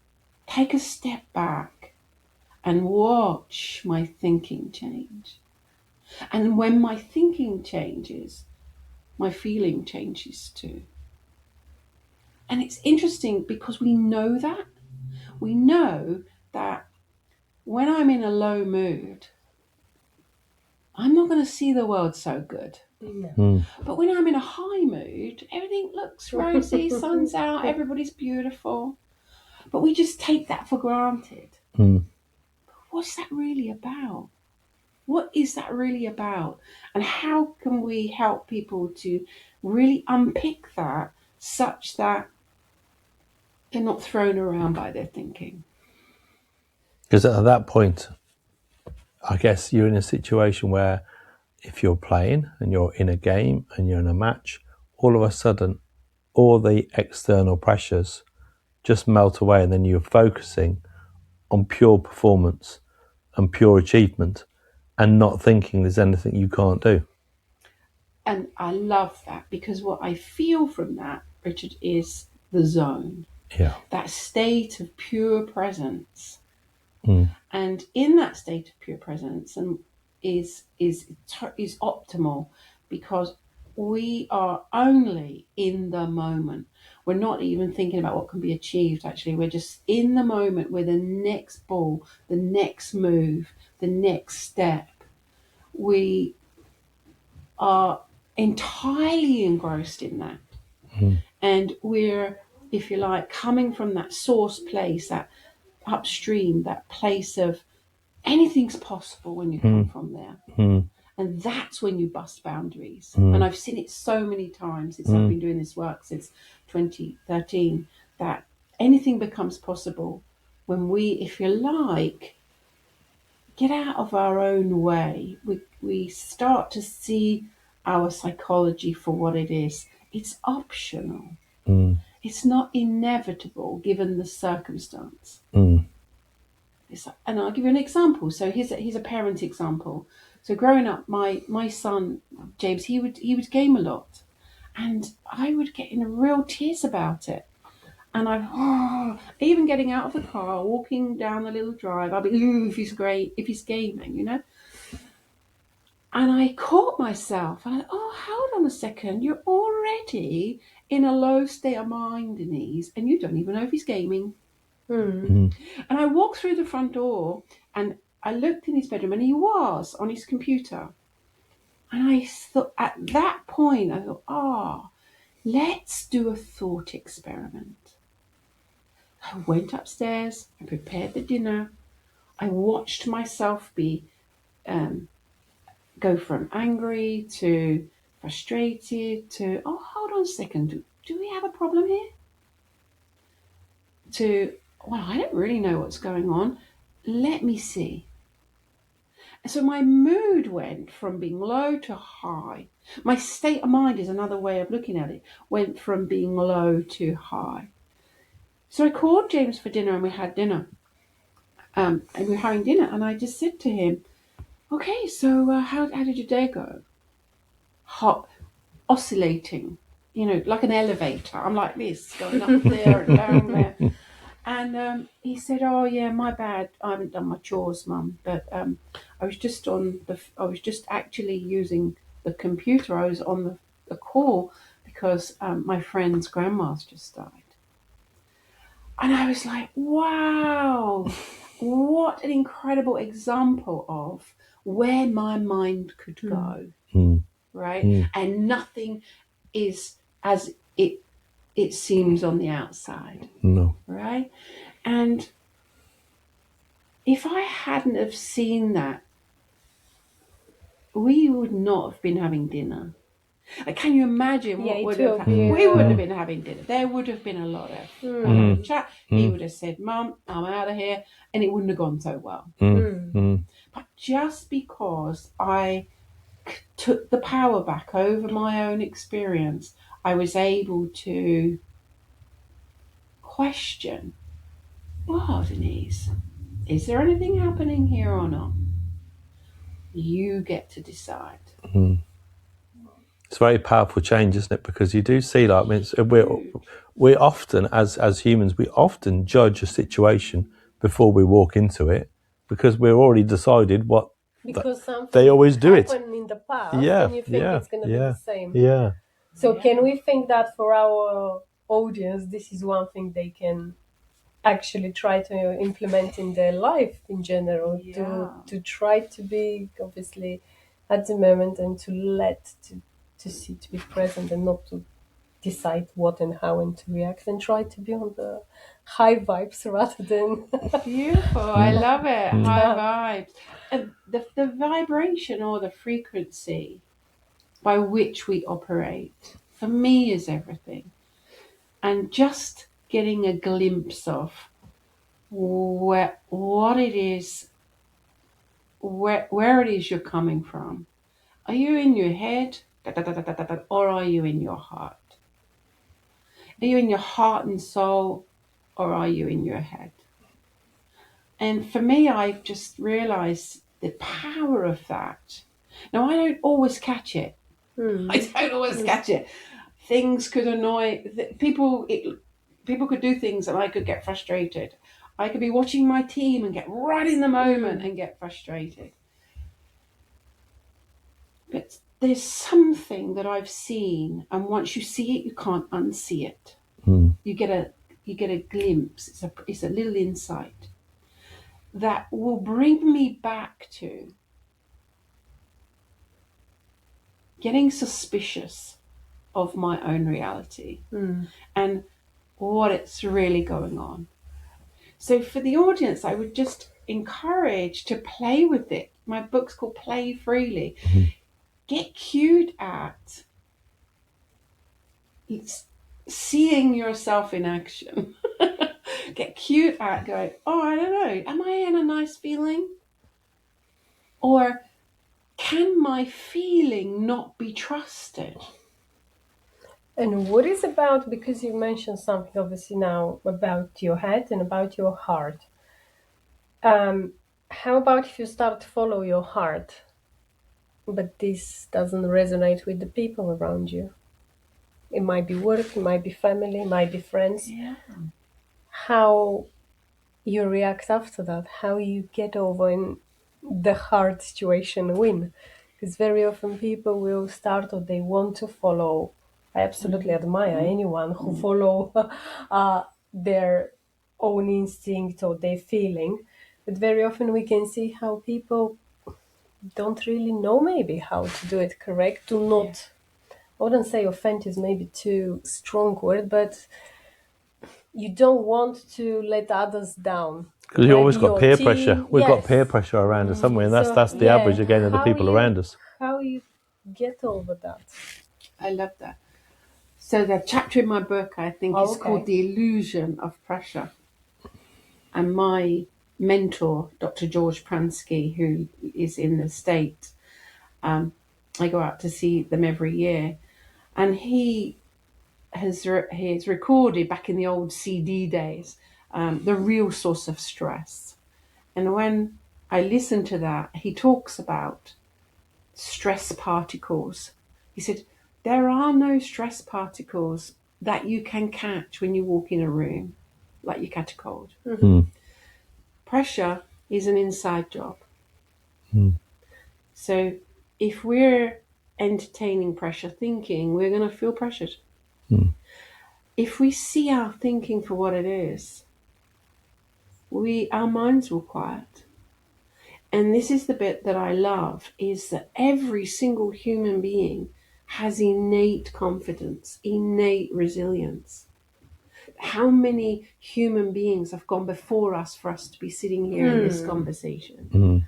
take a step back and watch my thinking change. And when my thinking changes, my feeling changes too. And it's interesting because we know that. We know that when I'm in a low mood, I'm not going to see the world so good. But when I'm in a high mood, everything looks rosy, sun's out, everybody's beautiful. But we just take that for granted. What's that really about? What is that really about? And how can we help people to really unpick that, such that they're not thrown around by their thinking? Because at that point, I guess you're in a situation where if you're playing and you're in a game and you're in a match, all of a sudden, all the external pressures just melt away, and then you're focusing on pure performance and pure achievement and not thinking there's anything you can't do. And I love that, because what I feel from that, Richard, is the zone, Yeah. that state of pure presence. Mm. And in that state of pure presence and is optimal, because we are only in the moment. We're not even thinking about what can be achieved, actually. We're just in the moment with the next ball, the next move, the next step. We are entirely engrossed in that. Mm. And we're, if you like, coming from that source place, that upstream, that place of anything's possible when you come from there. Mm. And that's when you bust boundaries. Mm. And I've seen it so many times since I've been doing this work since 2013, that anything becomes possible when we, if you like, get out of our own way. We start to see our psychology for what it is. It's optional. Mm. It's not inevitable given the circumstance. Mm. And I'll give you an example. So here's a parent example. So growing up, my son James, he would game a lot, and I would get in real tears about it. And even getting out of the car, walking down the little drive, I'd be, ooh, if he's gaming, you know. And I caught myself, and hold on a second, you're already in a low state of mind, Denise, and you don't even know if he's gaming. And I walked through the front door and I looked in his bedroom, and he was on his computer. And I thought, at that point, I thought, let's do a thought experiment. I went upstairs, I prepared the dinner, I watched myself go from angry to frustrated to, hold on a second, do we have a problem here? To, well, I don't really know what's going on. Let me see. So my mood went from being low to high. My state of mind is another way of looking at it. Went from being low to high. So I called James for dinner, and we had dinner. And we were having dinner, and I just said to him, okay, so how did your day go? Hot, oscillating, like an elevator. I'm like this, going up there and down there. And he said, "Oh yeah, my bad. I haven't done my chores, Mum. But I was just actually using the computer. I was on the call because my friend's grandma's just died." And I was like, "Wow, what an incredible example of where my mind could go, right? And nothing is as it seems on the outside." No. Right? And if I hadn't have seen that, we would not have been having dinner. Can you imagine what would have happened? We wouldn't have been having dinner. There would have been a lot of chat. He would have said, "Mum, I'm out of here," and it wouldn't have gone so well. But just because I took the power back over my own experience, I was able to question, "Well, Denise, is there anything happening here or not? You get to decide." It's a very powerful change, isn't it? Because you do see, like, we often, as humans, we often judge a situation before we walk into it, because we're already decided what. Because something they always do it in the past, Yeah, and you think it's going to be the same. Yeah. So can we think that for our audience, this is one thing they can actually try to implement in their life in general, to try to be obviously at the moment, and to be present, and not to decide what and how and to react, and try to be on the high vibes rather than Beautiful. I love it. High vibes. And the vibration or the frequency by which we operate, for me, is everything. And just getting a glimpse of what it is where it is you're coming from. Are you in your head, or are you in your heart? Are you in your heart and soul, or are you in your head? And for me, I've just realized the power of that. Now, I don't always catch it. I don't always catch it. Things could annoy people. People could do things and I could get frustrated. I could be watching my team and get right in the moment and get frustrated. But there's something that I've seen, and once you see it, you can't unsee it. You get a glimpse. It's a little insight that will bring me back to getting suspicious of my own reality and what it's really going on. So for the audience, I would just encourage to play with it. My book's called Play Freely. Get cute at seeing yourself in action. Get cute at going, oh, I don't know, am I in a nice feeling? Or can my feeling not be trusted? And what is about, because you mentioned something obviously now about your head and about your heart. How about if you start to follow your heart, but this doesn't resonate with the people around you? It might be work, it might be family, it might be friends. Yeah. How you react after that, how you get over in the hard situation and win. Because very often people will start or they want to follow. I absolutely admire anyone who follow their own instinct or their feeling. But very often we can see how people don't really know maybe how to do it correct, to not, I wouldn't say offend is maybe too strong word, but you don't want to let others down. Because you always Maybe got your peer team, pressure. We've got yes. peer pressure around us, haven't we? And that's So, the yeah, average again of the people around us. How you get over that? I love that. So the chapter in my book, I think, is Okay. called The Illusion of Pressure. And my mentor, Dr. George Pransky, who is in the States, I go out to see them every year. And he has recorded back in the old CD days, the real source of stress. And when I listen to that, he talks about stress particles. He said, there are no stress particles that you can catch when you walk in a room, like you catch a cold. Pressure is an inside job. So if we're entertaining pressure thinking, we're going to feel pressured. If we see our thinking for what it is, our minds will quiet. And this is the bit that I love, is that every single human being has innate confidence, innate resilience. How many human beings have gone before us for us to be sitting here in this conversation?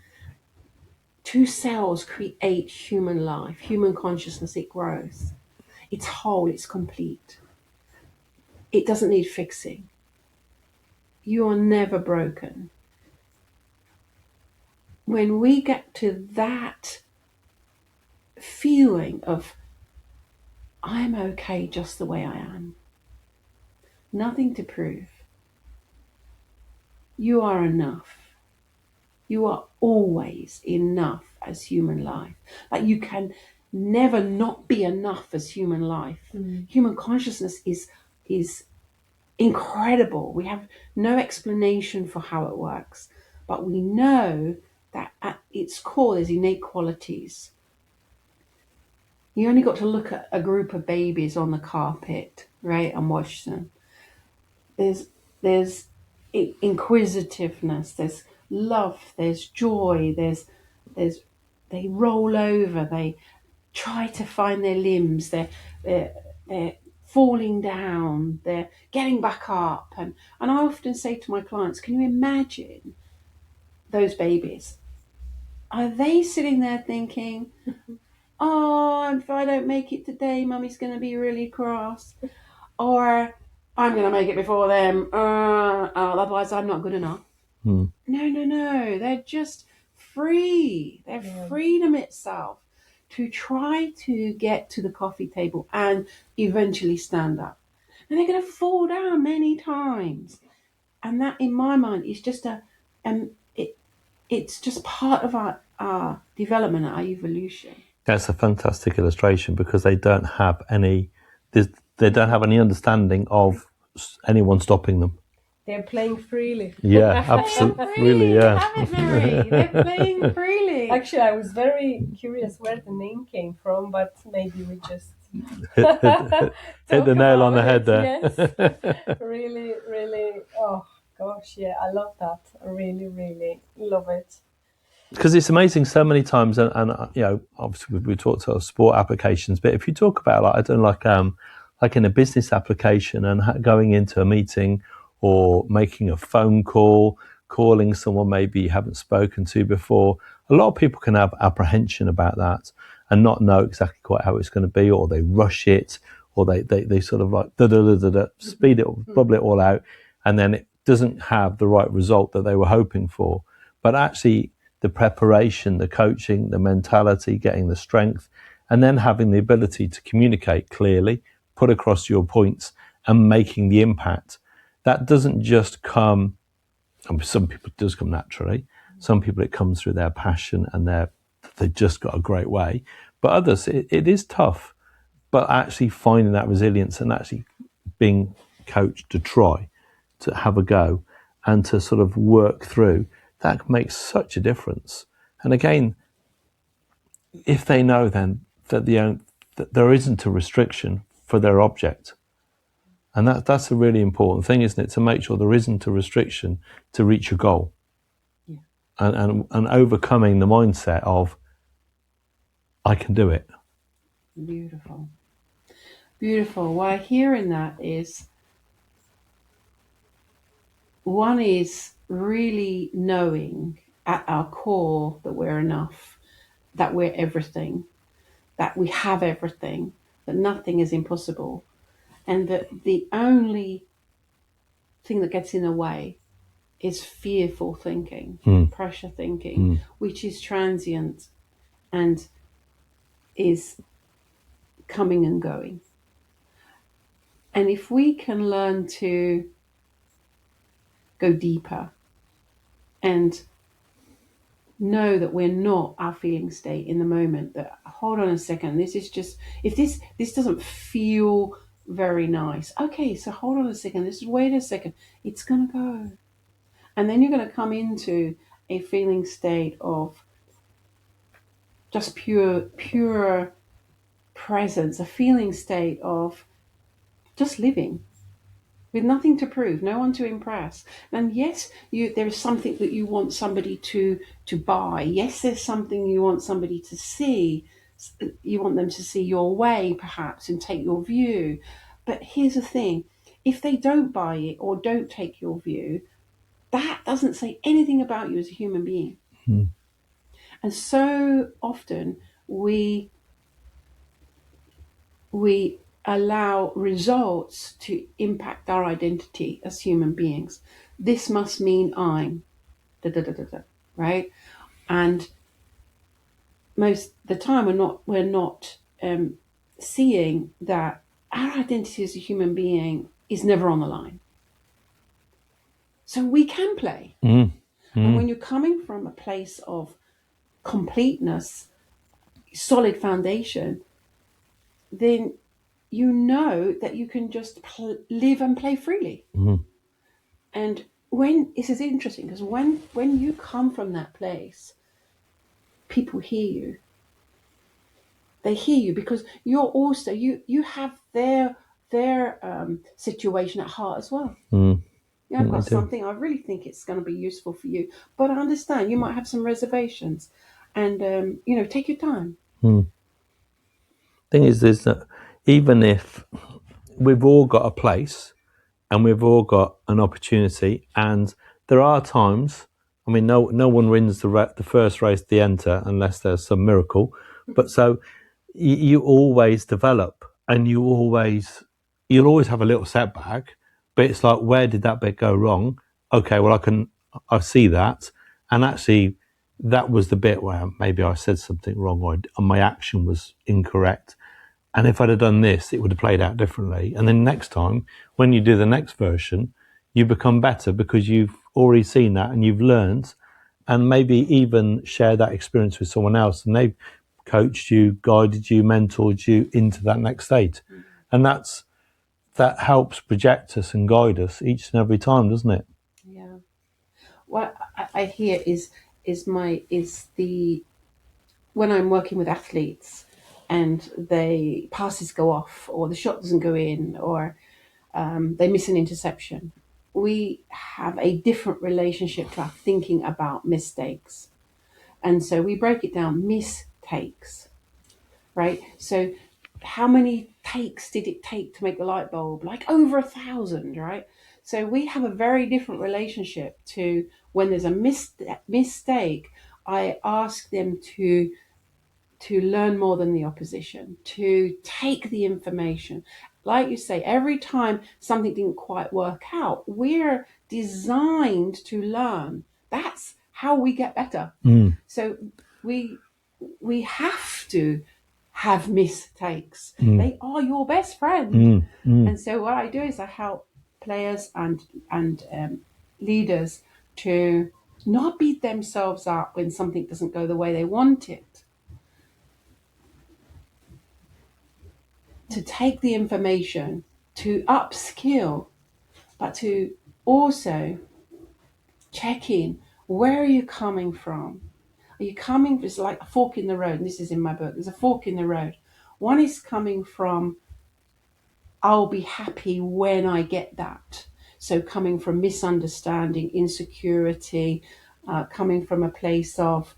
2 cells create human life, human consciousness, it grows. It's whole, it's complete. It doesn't need fixing. You are never broken. When we get to that feeling of, I'm okay just the way I am, nothing to prove, you are enough. You are always enough as human life. Like you can never not be enough as human life. Human consciousness is incredible. We have no explanation for how it works, but we know that at its core there's innate qualities. You only got to look at a group of babies on the carpet, right, and watch them. There's inquisitiveness, there's love, there's joy, there's they roll over, they try to find their limbs, they're falling down, they're getting back up, and I often say to my clients, can you imagine those babies? Are they sitting there thinking, oh, if I don't make it today, Mummy's going to be really cross, or I'm going to make it before them, otherwise I'm not good enough? No, they're just free. They're freedom itself to try to get to the coffee table and eventually stand up. And they're going to fall down many times. And that, in my mind, is just it's just part of our development, our evolution. That's a fantastic illustration because they don't have any understanding of anyone stopping them. They're playing freely. Yeah, absolutely. Yeah. Have it, Mary. They're playing freely. Actually, I was very curious where the name came from, but maybe we just hit the nail on the head there. Yes. Really, really. Oh gosh, yeah, I love that. I really, really love it. Because it's amazing so many times, and obviously we talked about sport applications, but if you talk about like in a business application and going into a meeting or making a phone call, calling someone maybe you haven't spoken to before, a lot of people can have apprehension about that and not know exactly quite how it's going to be, or they rush it, or they sort of like speed it, bubble it all out, and then it doesn't have the right result that they were hoping for. But actually, the preparation, the coaching, the mentality, getting the strength, and then having the ability to communicate clearly, put across your points, and making the impact. That doesn't just come, some people it does come naturally. Some people it comes through their passion and they've just got a great way. But others, it is tough. But actually finding that resilience and actually being coached to try, to have a go, and to sort of work through, that makes such a difference. And again, if they know then that there isn't a restriction for their object, and that's a really important thing, isn't it? To make sure there isn't a restriction to reach a goal, yeah. and overcoming the mindset of I can do it. Beautiful, beautiful. What I hear in that is, one is really knowing at our core that we're enough, that we're everything, that we have everything, that nothing is impossible, and that the only thing that gets in the way is fearful thinking, pressure thinking, which is transient and is coming and going. And if we can learn to go deeper and know that we're not our feeling state in the moment, that hold on a second, this is just, if this doesn't feel very nice, okay, so hold on a second, wait a second, it's gonna go. And then you're going to come into a feeling state of just pure presence, a feeling state of just living with nothing to prove, no one to impress. And yes, there is something that you want somebody to buy. Yes, there's something you want somebody to see. You want them to see your way, perhaps, and take your view. But here's the thing. If they don't buy it or don't take your view, that doesn't say anything about you as a human being. And so often we allow results to impact our identity as human beings. This must mean I'm right? And most of the time we're not seeing that our identity as a human being is never on the line. So we can play. And when you're coming from a place of completeness, solid foundation, then you know that you can just live and play freely. And this is interesting, because when you come from that place, people hear you. They hear you because you're also, you have their situation at heart as well. Yeah, I've got something, I really think it's going to be useful for you, but I understand you might have some reservations, and take your time. Thing is that even if we've all got a place and we've all got an opportunity, and there are times, I mean, no one wins the first race they enter unless there's some miracle, but so you always develop, and you'll always have a little setback, but it's like, where did that bit go wrong? Okay, well, I see that, and actually that was the bit where maybe I said something wrong, or my action was incorrect. And if I'd have done this, it would have played out differently. And then next time, when you do the next version, you become better because you've already seen that and you've learned, and maybe even share that experience with someone else, and they've coached you, guided you, mentored you into that next state. And that helps project us and guide us each and every time, doesn't it? Yeah. What I hear is the when I'm working with athletes and they passes go off, or the shot doesn't go in, or they miss an interception, we have a different relationship to our thinking about mistakes. And so we break it down, mistakes, right? So how many takes did it take to make the light bulb? Like over 1,000, right? So we have a very different relationship to when there's a mistake. I ask them to learn more than the opposition, to take the information. Like you say, every time something didn't quite work out, we're designed to learn. That's how we get better. So we have to have mistakes. They are your best friend. And so what I do is I help players and leaders to not beat themselves up when something doesn't go the way they want it. To take the information, to upskill, but to also check in. Where are you coming from? Are you coming? It's like a fork in the road. And this is in my book. There's a fork in the road. One is coming from, I'll be happy when I get that. So coming from misunderstanding, insecurity, coming from a place of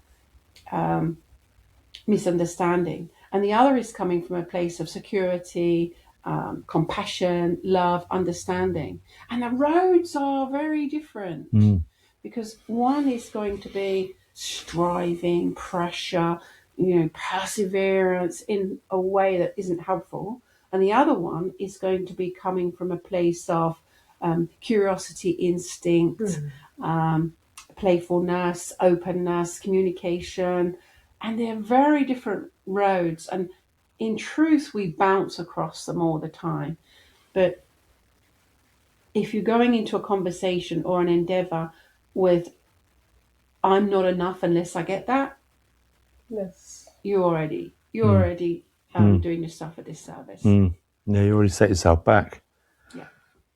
misunderstanding. And the other is coming from a place of security, compassion, love, understanding. And the roads are very different because one is going to be striving, pressure, perseverance in a way that isn't helpful. And the other one is going to be coming from a place of curiosity, instinct, playfulness, openness, communication. And they're very different roads. And in truth, we bounce across them all the time. But if you're going into a conversation or an endeavor with, I'm not enough unless I get that, Yes. you're already doing yourself a disservice. Yeah, you already set yourself back. Yeah.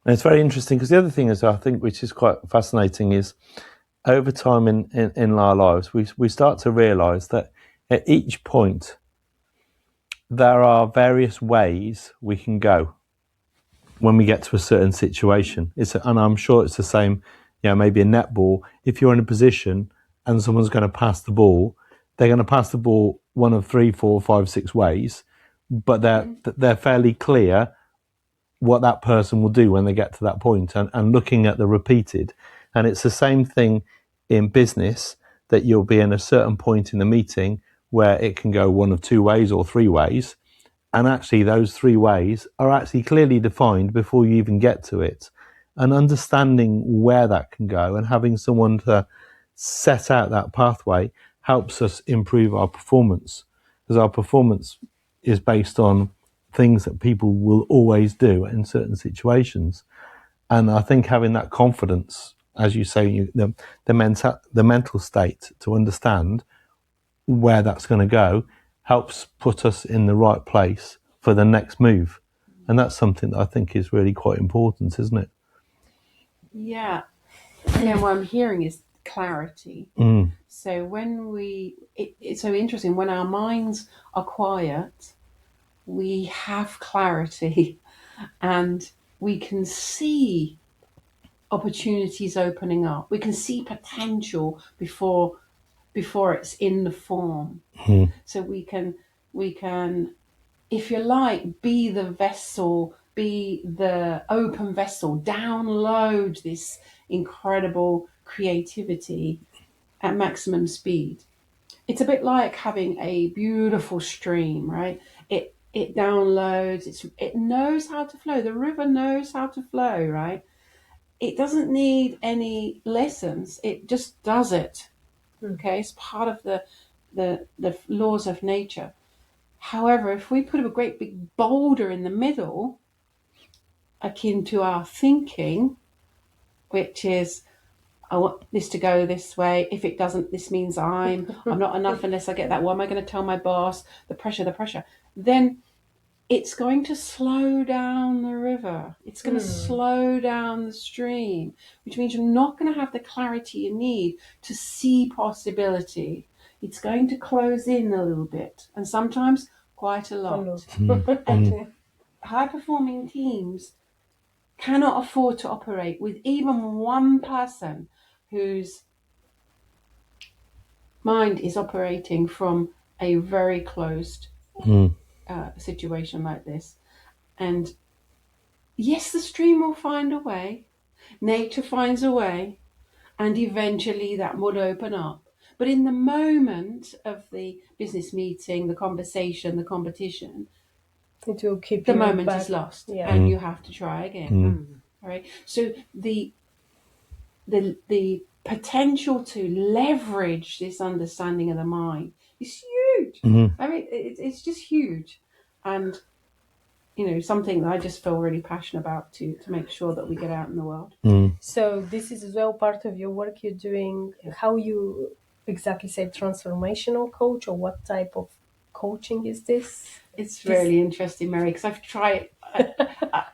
And it's very interesting because the other thing is, I think, which is quite fascinating, is over time in our lives, we start to realise that at each point there are various ways we can go when we get to a certain situation. And I'm sure it's the same, maybe a netball. If you're in a position and someone's going to pass the ball, they're going to pass the ball one of 3, 4, 5, 6 ways, but they're fairly clear what that person will do when they get to that point, and looking at the repeated. And it's the same thing in business, that you'll be in a certain point in the meeting where it can go one of 2 ways or 3 ways. And actually those 3 ways are actually clearly defined before you even get to it. And understanding where that can go and having someone to set out that pathway helps us improve our performance, because our performance is based on things that people will always do in certain situations. And I think having that confidence, as you say, the mental state to understand where that's going to go, helps put us in the right place for the next move. And that's something that I think is really quite important, isn't it? Yeah. And what I'm hearing is clarity. So when it's so interesting, when our minds are quiet, we have clarity and we can see opportunities opening up. We can see potential before it's in the form. So we can, if you like, be the vessel, be the open vessel, download this incredible creativity at maximum speed. It's a bit like having a beautiful stream, right? It downloads, it knows how to flow. The river knows how to flow, right? It doesn't need any lessons. It just does it. Okay, it's part of the laws of nature. However, if we put a great big boulder in the middle, akin to our thinking, which is, I want this to go this way. If it doesn't, this means I'm not enough unless I get that. What am I going to tell my boss? The pressure. Then it's going to slow down the river. It's going to slow down the stream, which means you're not going to have the clarity you need to see possibility. It's going to close in a little bit, and sometimes quite a lot. And high-performing teams cannot afford to operate with even one person whose mind is operating from a very closed situation like this. And yes, the stream will find a way, nature finds a way, and eventually that would open up. But in the moment of the business meeting, the conversation, the competition, it will keep the you moment back. is lost, and you have to try again. All right. So the potential to leverage this understanding of the mind is huge. I mean, it's just huge, and something that I just feel really passionate about to make sure that we get out in the world. So this is as well part of your work you're doing. How you exactly say transformational coach, or what type of coaching is this? It's really interesting, Mary, because I've tried.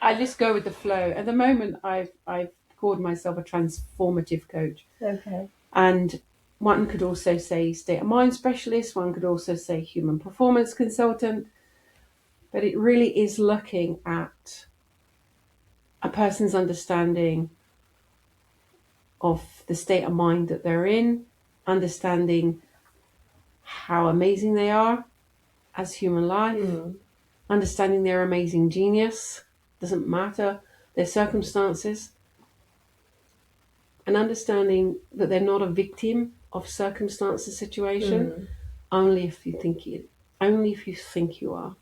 I just go with the flow. At the moment, I've called myself a transformative coach. Okay. And one could also say state of mind specialist. One could also say human performance consultant. But it really is looking at a person's understanding of the state of mind that they're in, understanding how amazing they are as human life, understanding their amazing genius, doesn't matter their circumstances, and understanding that they're not a victim of circumstances, situation, only if you think you are.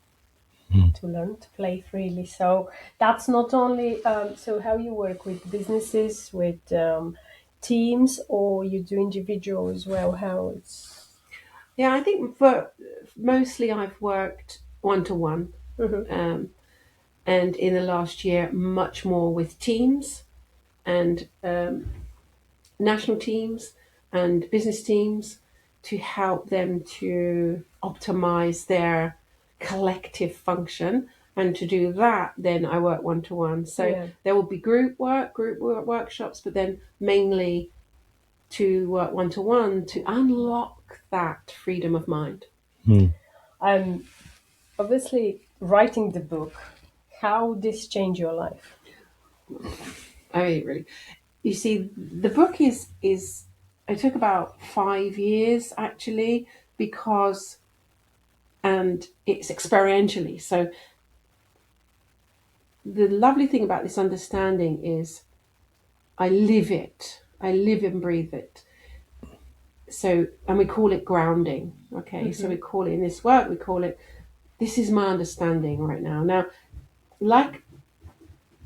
To learn to play freely. So that's not only so how you work with businesses, with teams, or you do individual as well. How it's I think for mostly I've worked one-to-one, and in the last year much more with teams and national teams and business teams to help them to optimize their collective function. And to do that, then I work one-to-one. So there will be group work workshops, but then mainly to work one-to-one to unlock that freedom of mind. Obviously writing the book. How this changed your life? I mean, really. You see, the book is it took about 5 years actually, because, and it's experientially. So the lovely thing about this understanding is I live it. I live and breathe it. So, and we call it grounding. Okay. So we call it, in this work, we call it, this is my understanding right now. Now, like,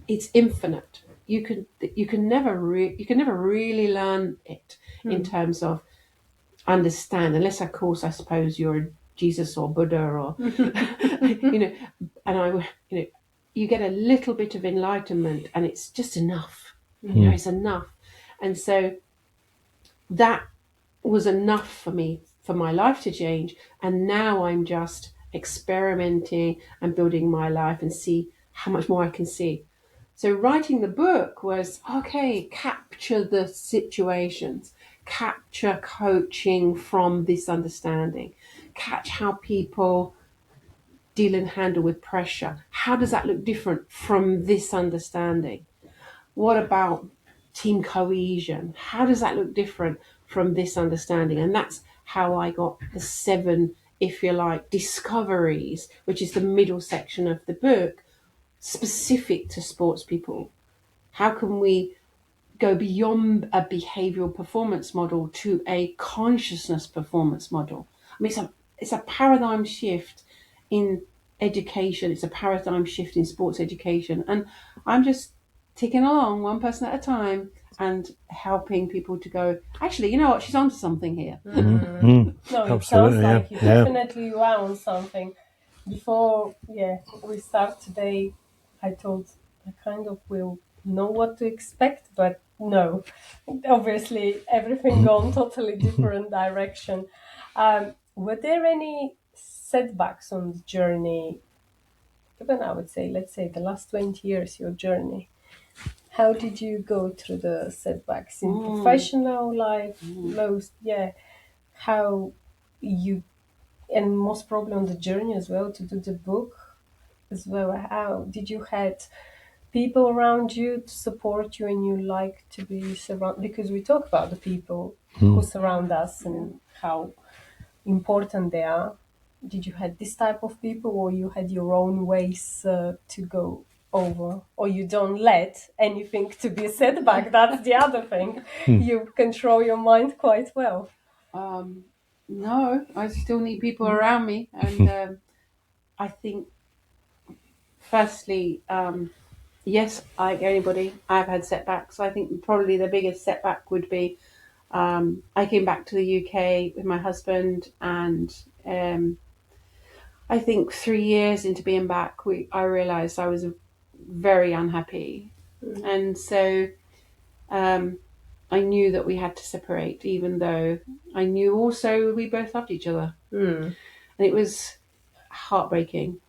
it's infinite. You can never really learn it in terms of understand, unless of course I suppose you're Jesus or Buddha or and you get a little bit of enlightenment and it's just enough. It's enough. And so that was enough for me, for my life to change, and now I'm just experimenting and building my life and see how much more I can see. So writing the book was, okay, capture the situations, capture coaching from this understanding, catch how people deal and handle with pressure. How does that look different from this understanding? What about team cohesion? How does that look different from this understanding? And that's how I got the 7, if you like, discoveries, which is the middle section of the book, specific to sports people. How can we go beyond a behavioral performance model to a consciousness performance model? I mean, it's a paradigm shift in education. It's a paradigm shift in sports education. And I'm just ticking along one person at a time and helping people to go, actually, you know what, she's onto something here. No, it Absolutely, sounds like you yeah. definitely are on something. Before, we start today, I thought I kind of will know what to expect, but no, obviously everything gone totally different direction. Were there any setbacks on the journey? Even I would say, let's say the last 20 years, your journey. How did you go through the setbacks in professional life? Most, how you, and most probably on the journey as well to do the book as well. How did you had people around you to support you, and you like to be surrounded, because we talk about the people who surround us and how important they are. Did you had this type of people, or you had your own ways to go over, or you don't let anything to be a setback? That's the other thing. You control your mind quite well. No, I still need people around me, and I think, firstly, yes, like anybody, I've had setbacks. I think probably the biggest setback would be I came back to the UK with my husband, and I think 3 years into being back, I realised I was very unhappy, and so I knew that we had to separate, even though I knew also we both loved each other, and it was heartbreaking,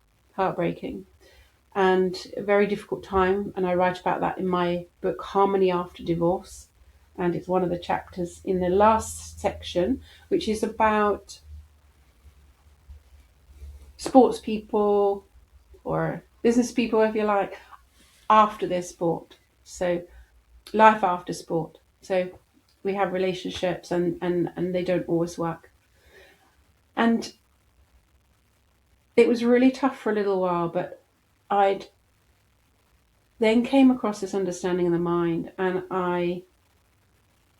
and a very difficult time. And I write about that in my book, Harmony After Divorce, and it's one of the chapters in the last section, which is about sports people or business people, if you like, after their sport. So life after sport. So we have relationships, and they don't always work. And it was really tough for a little while, but I'd then came across this understanding of the mind, and I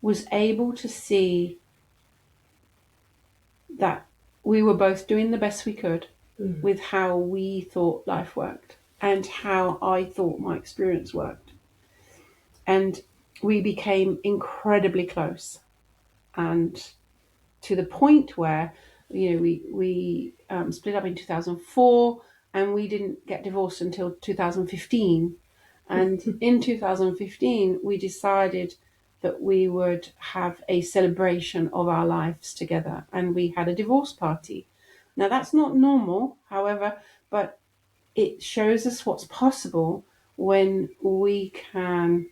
was able to see that we were both doing the best we could with how we thought life worked and how I thought my experience worked. And we became incredibly close, and to the point where, we split up in 2004, and we didn't get divorced until 2015. And in 2015, we decided that we would have a celebration of our lives together, and we had a divorce party. Now, that's not normal, however, but it shows us what's possible when we can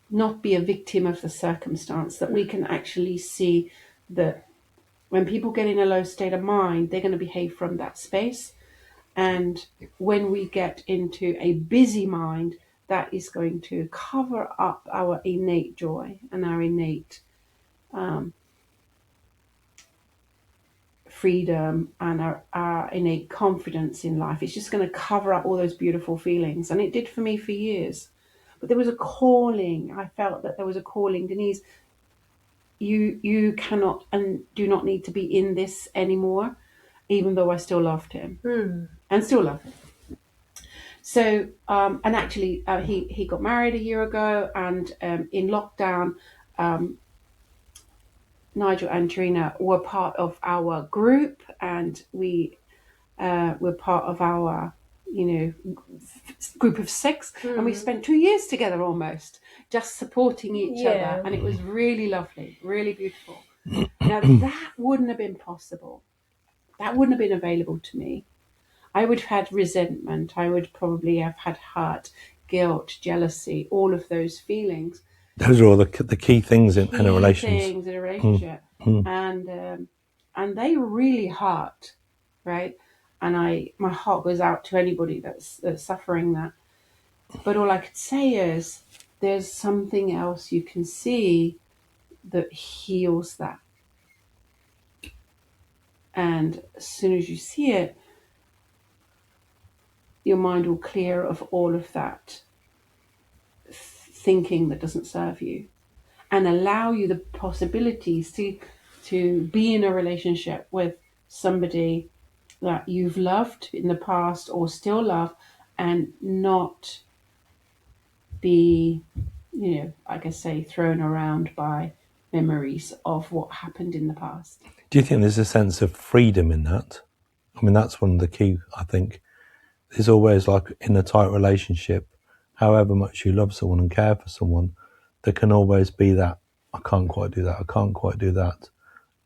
not be a victim of the circumstance, that we can actually see that when people get in a low state of mind, they're going to behave from that space. And when we get into a busy mind, that is going to cover up our innate joy and our innate freedom and our innate confidence in life. It's just going to cover up all those beautiful feelings. And it did for me for years. But there was a calling. I felt that there was a calling. Denise, you cannot and do not need to be in this anymore, even though I still loved him and still love him. So, and actually, he got married a year ago, and in lockdown, Nigel and Trina were part of our group, and we were part of our, group of 6, and we spent 2 years together almost, just supporting each other, and it was really lovely, really beautiful. Now, that wouldn't have been possible. That wouldn't have been available to me. I would have had resentment. I would probably have had hurt, guilt, jealousy, all of those feelings. Those are all the key things in a relationship. And they really hurt, right? And my heart goes out to anybody that's suffering that. But all I could say is, there's something else you can see that heals that. And as soon as you see it, your mind will clear of all of that thinking that doesn't serve you, and allow you the possibilities to be in a relationship with somebody that you've loved in the past or still love, and not be like I say, thrown around by memories of what happened in the past. Do you think there's a sense of freedom in that? I mean, that's one of the key, I think. There's always, like, in a tight relationship, however much you love someone and care for someone, there can always be that, I can't quite do that, I can't quite do that.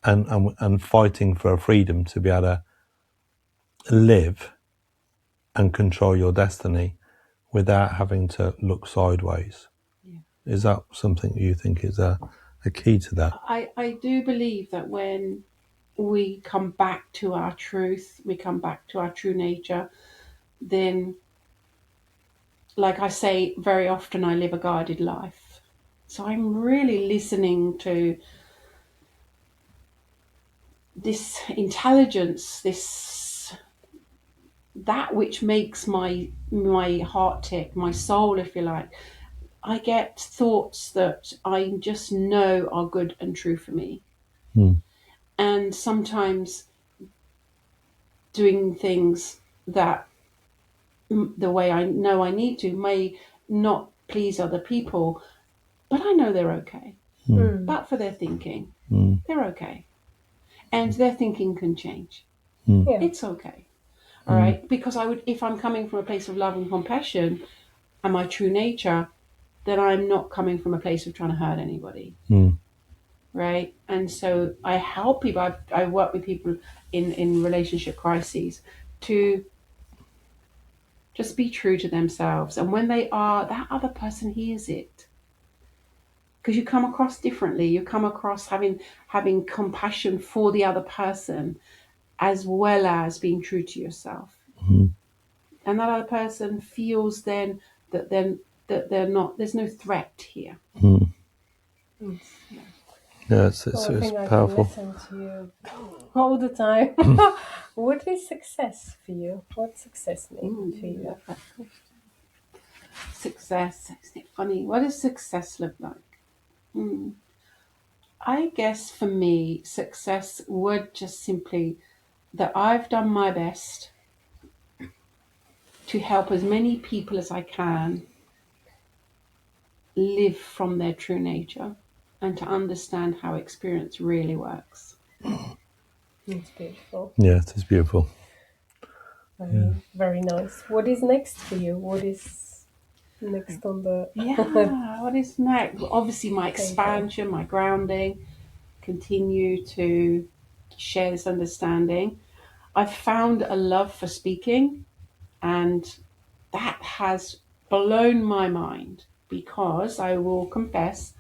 And fighting for a freedom to be able to live and control your destiny without having to look sideways. Yeah. Is that something you think is a key to that? I do believe that when we come back to our truth, we come back to our true nature, then, like I say, very often I live a guided life. So I'm really listening to this intelligence, that which makes my heart tick, my soul, if you like. I get thoughts that I just know are good and true for me. And sometimes doing things that the way I know I need to may not please other people, but I know they're okay. But for their thinking, they're okay. And their thinking can change. Yeah. It's okay. All right? Because if I'm coming from a place of love and compassion and my true nature, then I'm not coming from a place of trying to hurt anybody. Right? And so I help people. I work with people in relationship crises to just be true to themselves. And when they are, that other person hears it. Because you come across differently. You come across having compassion for the other person as well as being true to yourself. And that other person feels then that they're not, there's no threat here. Yeah, it's I think I powerful. can listen to you all the time. What is success for you? What success mean for you? Success. Isn't it funny? What does success look like? I guess for me, success would just simply that I've done my best to help as many people as I can live from their true nature and to understand how experience really works. It's beautiful. Yeah, it is beautiful. Very nice. What is next for you? What is next on the... What is next? Obviously, my expansion, my grounding, continue to share this understanding. I've found a love for speaking, and that has blown my mind because I will confess,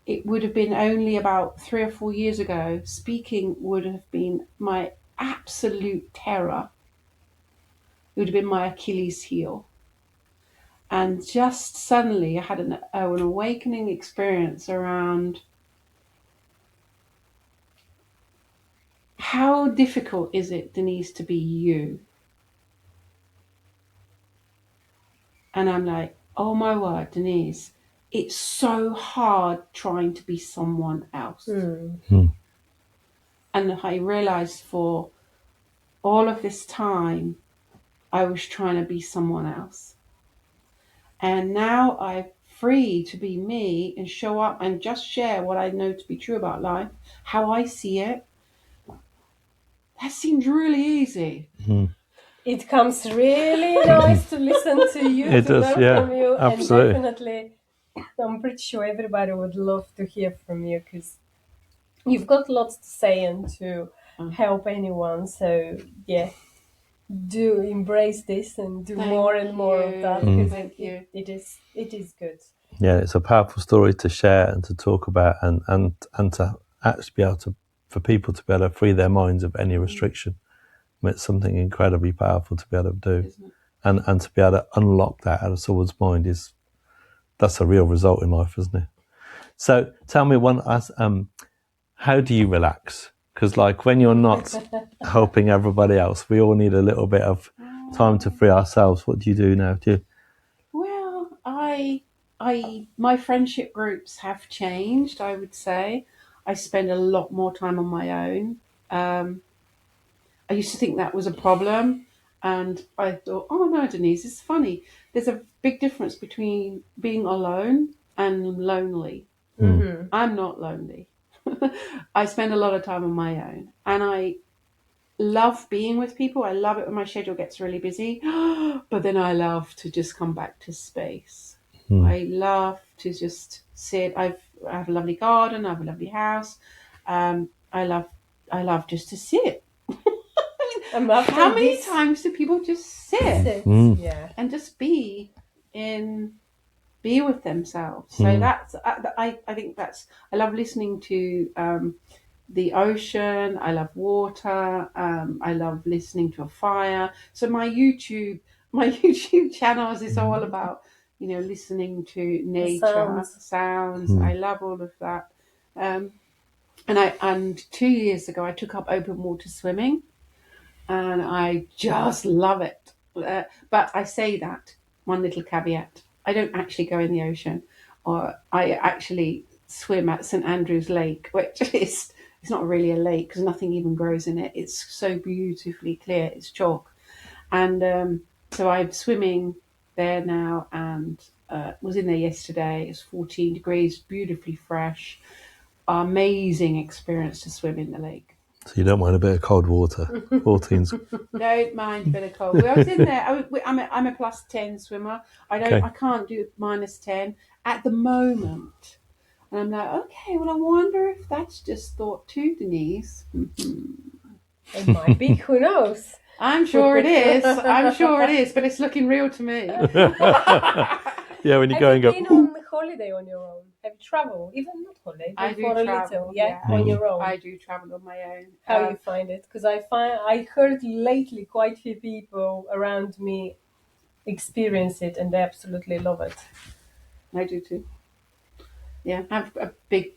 it would have been only about 3 or 4 years ago, speaking would have been my absolute terror. It would have been my Achilles heel. And just suddenly I had an awakening experience around how difficult is it, Denise, to be you? And I'm like, oh my word, Denise, it's so hard trying to be someone else. And I realized for all of this time, I was trying to be someone else. And now I'm free to be me and show up and just share what I know to be true about life, how I see it. That seems really easy. It comes really nice to listen to you, It to does, learn from you. absolutely. And definitely, I'm pretty sure everybody would love to hear from you because you've got lots to say and to help anyone. So, yeah, do embrace this and do more and more of that because it is good. Yeah, it's a powerful story to share and to talk about and to actually be able to, for people to be able to free their minds of any restriction. I mean, it's something incredibly powerful to be able to do. And to be able to unlock that out of someone's mind that's a real result in life, isn't it? So tell me how do you relax? Because like when you're not helping everybody else, we all need a little bit of time to free ourselves. What do you do now? Well, my friendship groups have changed, I would say. I spend a lot more time on my own. I used to think that was a problem, and I thought, oh no, Denise, it's funny. There's a big difference between being alone and lonely. I'm not lonely. I spend a lot of time on my own, and I love being with people. I love it when my schedule gets really busy, but then I love to just come back to space. I love to just sit. I have a lovely garden. I have a lovely house. I love just to sit. How many times do people just sit and just be with themselves? So that's I think that's, I love listening to the ocean. I love water. I love listening to a fire. So my YouTube channels is all about, listening to nature, sounds. I love all of that. And 2 years ago I took up open water swimming, and I just love it. But I say that, one little caveat: I don't actually go in the ocean, or I actually swim at St Andrew's Lake, which is, it's not really a lake because nothing even grows in it. It's so beautifully clear. It's chalk. And so I'm swimming there now, and was in there yesterday. It's 14 degrees, beautifully fresh. Amazing experience to swim in the lake. So you don't mind a bit of cold water. 14's. Don't mind a bit of cold. I was in there. I'm a plus 10 swimmer. I can't do -10 at the moment. And I'm like, okay, well, I wonder if that's just thought too, Denise. It might be. Who knows? I'm sure it is. But it's looking real to me. Yeah, when you go and go. Have you been on holiday on your own? Have you traveled? Even not holiday, I do for a travel, little, on your own. I do travel on my own. How you find it? Because I heard lately quite a few people around me experience it, and they absolutely love it. I do too. Yeah, I have a big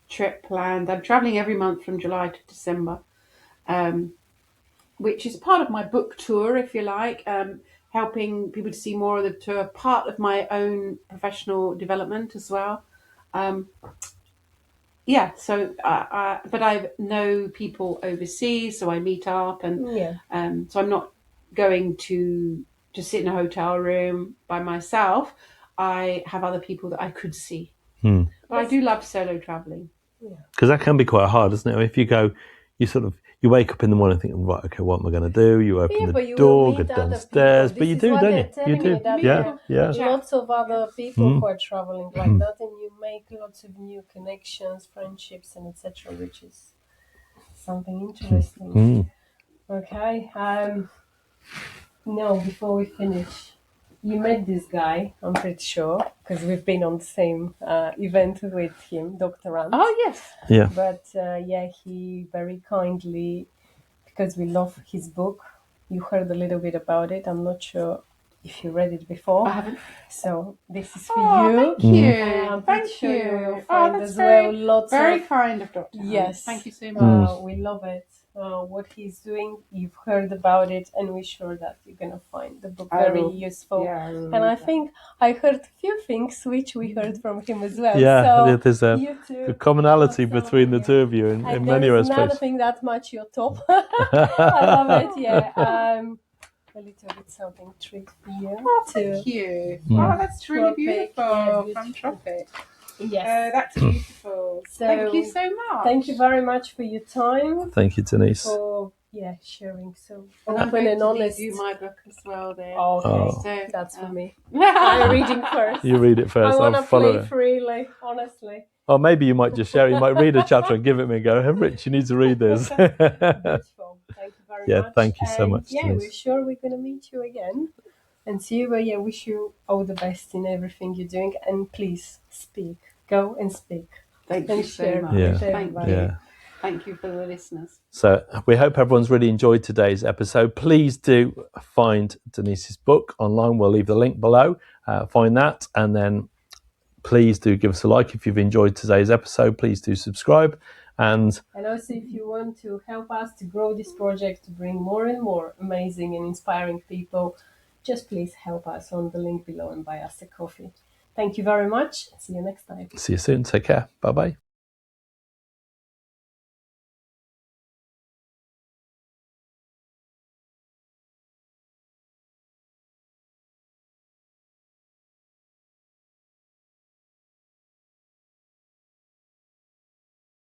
trip planned. I'm traveling every month from July to December, which is part of my book tour, if you like, helping people to see more of the tour, part of my own professional development as well. But I know people overseas, so I meet up, and so I'm not going to just sit in a hotel room by myself. I have other people that I could see. But I do love solo traveling. Because that can be quite hard, isn't it? If you go, you wake up in the morning thinking, right, okay, what am I going to do? You open the door, go downstairs, but you do, don't you? You do, yeah. Lots of other people who are traveling like that, and you make lots of new connections, friendships, and etc., which is something interesting. Okay. No, before we finish, you met this guy, I'm pretty sure, because we've been on the same event with him, Dr. Ant. Oh, yes. Yeah. But he very kindly, because we love his book, you heard a little bit about it. I'm not sure if you read it before. I haven't. So this is for you. Thank you. I'm pretty sure you will Oh, find that's as well lots very of... kind of Dr. Holland. Yes. Thank you so much. We love it. What he's doing, you've heard about it, and we're sure that you're going to find the book very useful. Yeah, and I think I heard a few things which we heard from him as well. Yeah, so there's a commonality between the two of you in many respects. And nothing that much your top. I love it, yeah. A little bit something treat for you. Oh, thank you. Oh, that's really beautiful. Yeah, from Tropic. Yes. That's beautiful. So, thank you so much. Thank you very much for your time. Thank you, Denise. For sharing so and open and honest. You my book as well there. Okay, so that's for me. I'm reading first. You read it first. I want to follow play it. freely, honestly. Or maybe you might just share it. You might read a chapter and give it me and go, hey, Rich, you need to read this. Beautiful. Thank you very much. Yeah, thank you so much, Yeah, Denise. we're sure we're going to meet you again and see you. But yeah, wish you all the best in everything you're doing. And please speak. Go and speak. Thank you so much. Yeah. Thank you. Yeah. Thank you for the listeners. So we hope everyone's really enjoyed today's episode. Please do find Denise's book online. We'll leave the link below. Find that, and then please do give us a like if you've enjoyed today's episode. Please do subscribe. And also, if you want to help us to grow this project, to bring more and more amazing and inspiring people, just please help us on the link below and buy us a coffee. Thank you very much. See you next time. See you soon. Take care. Bye-bye.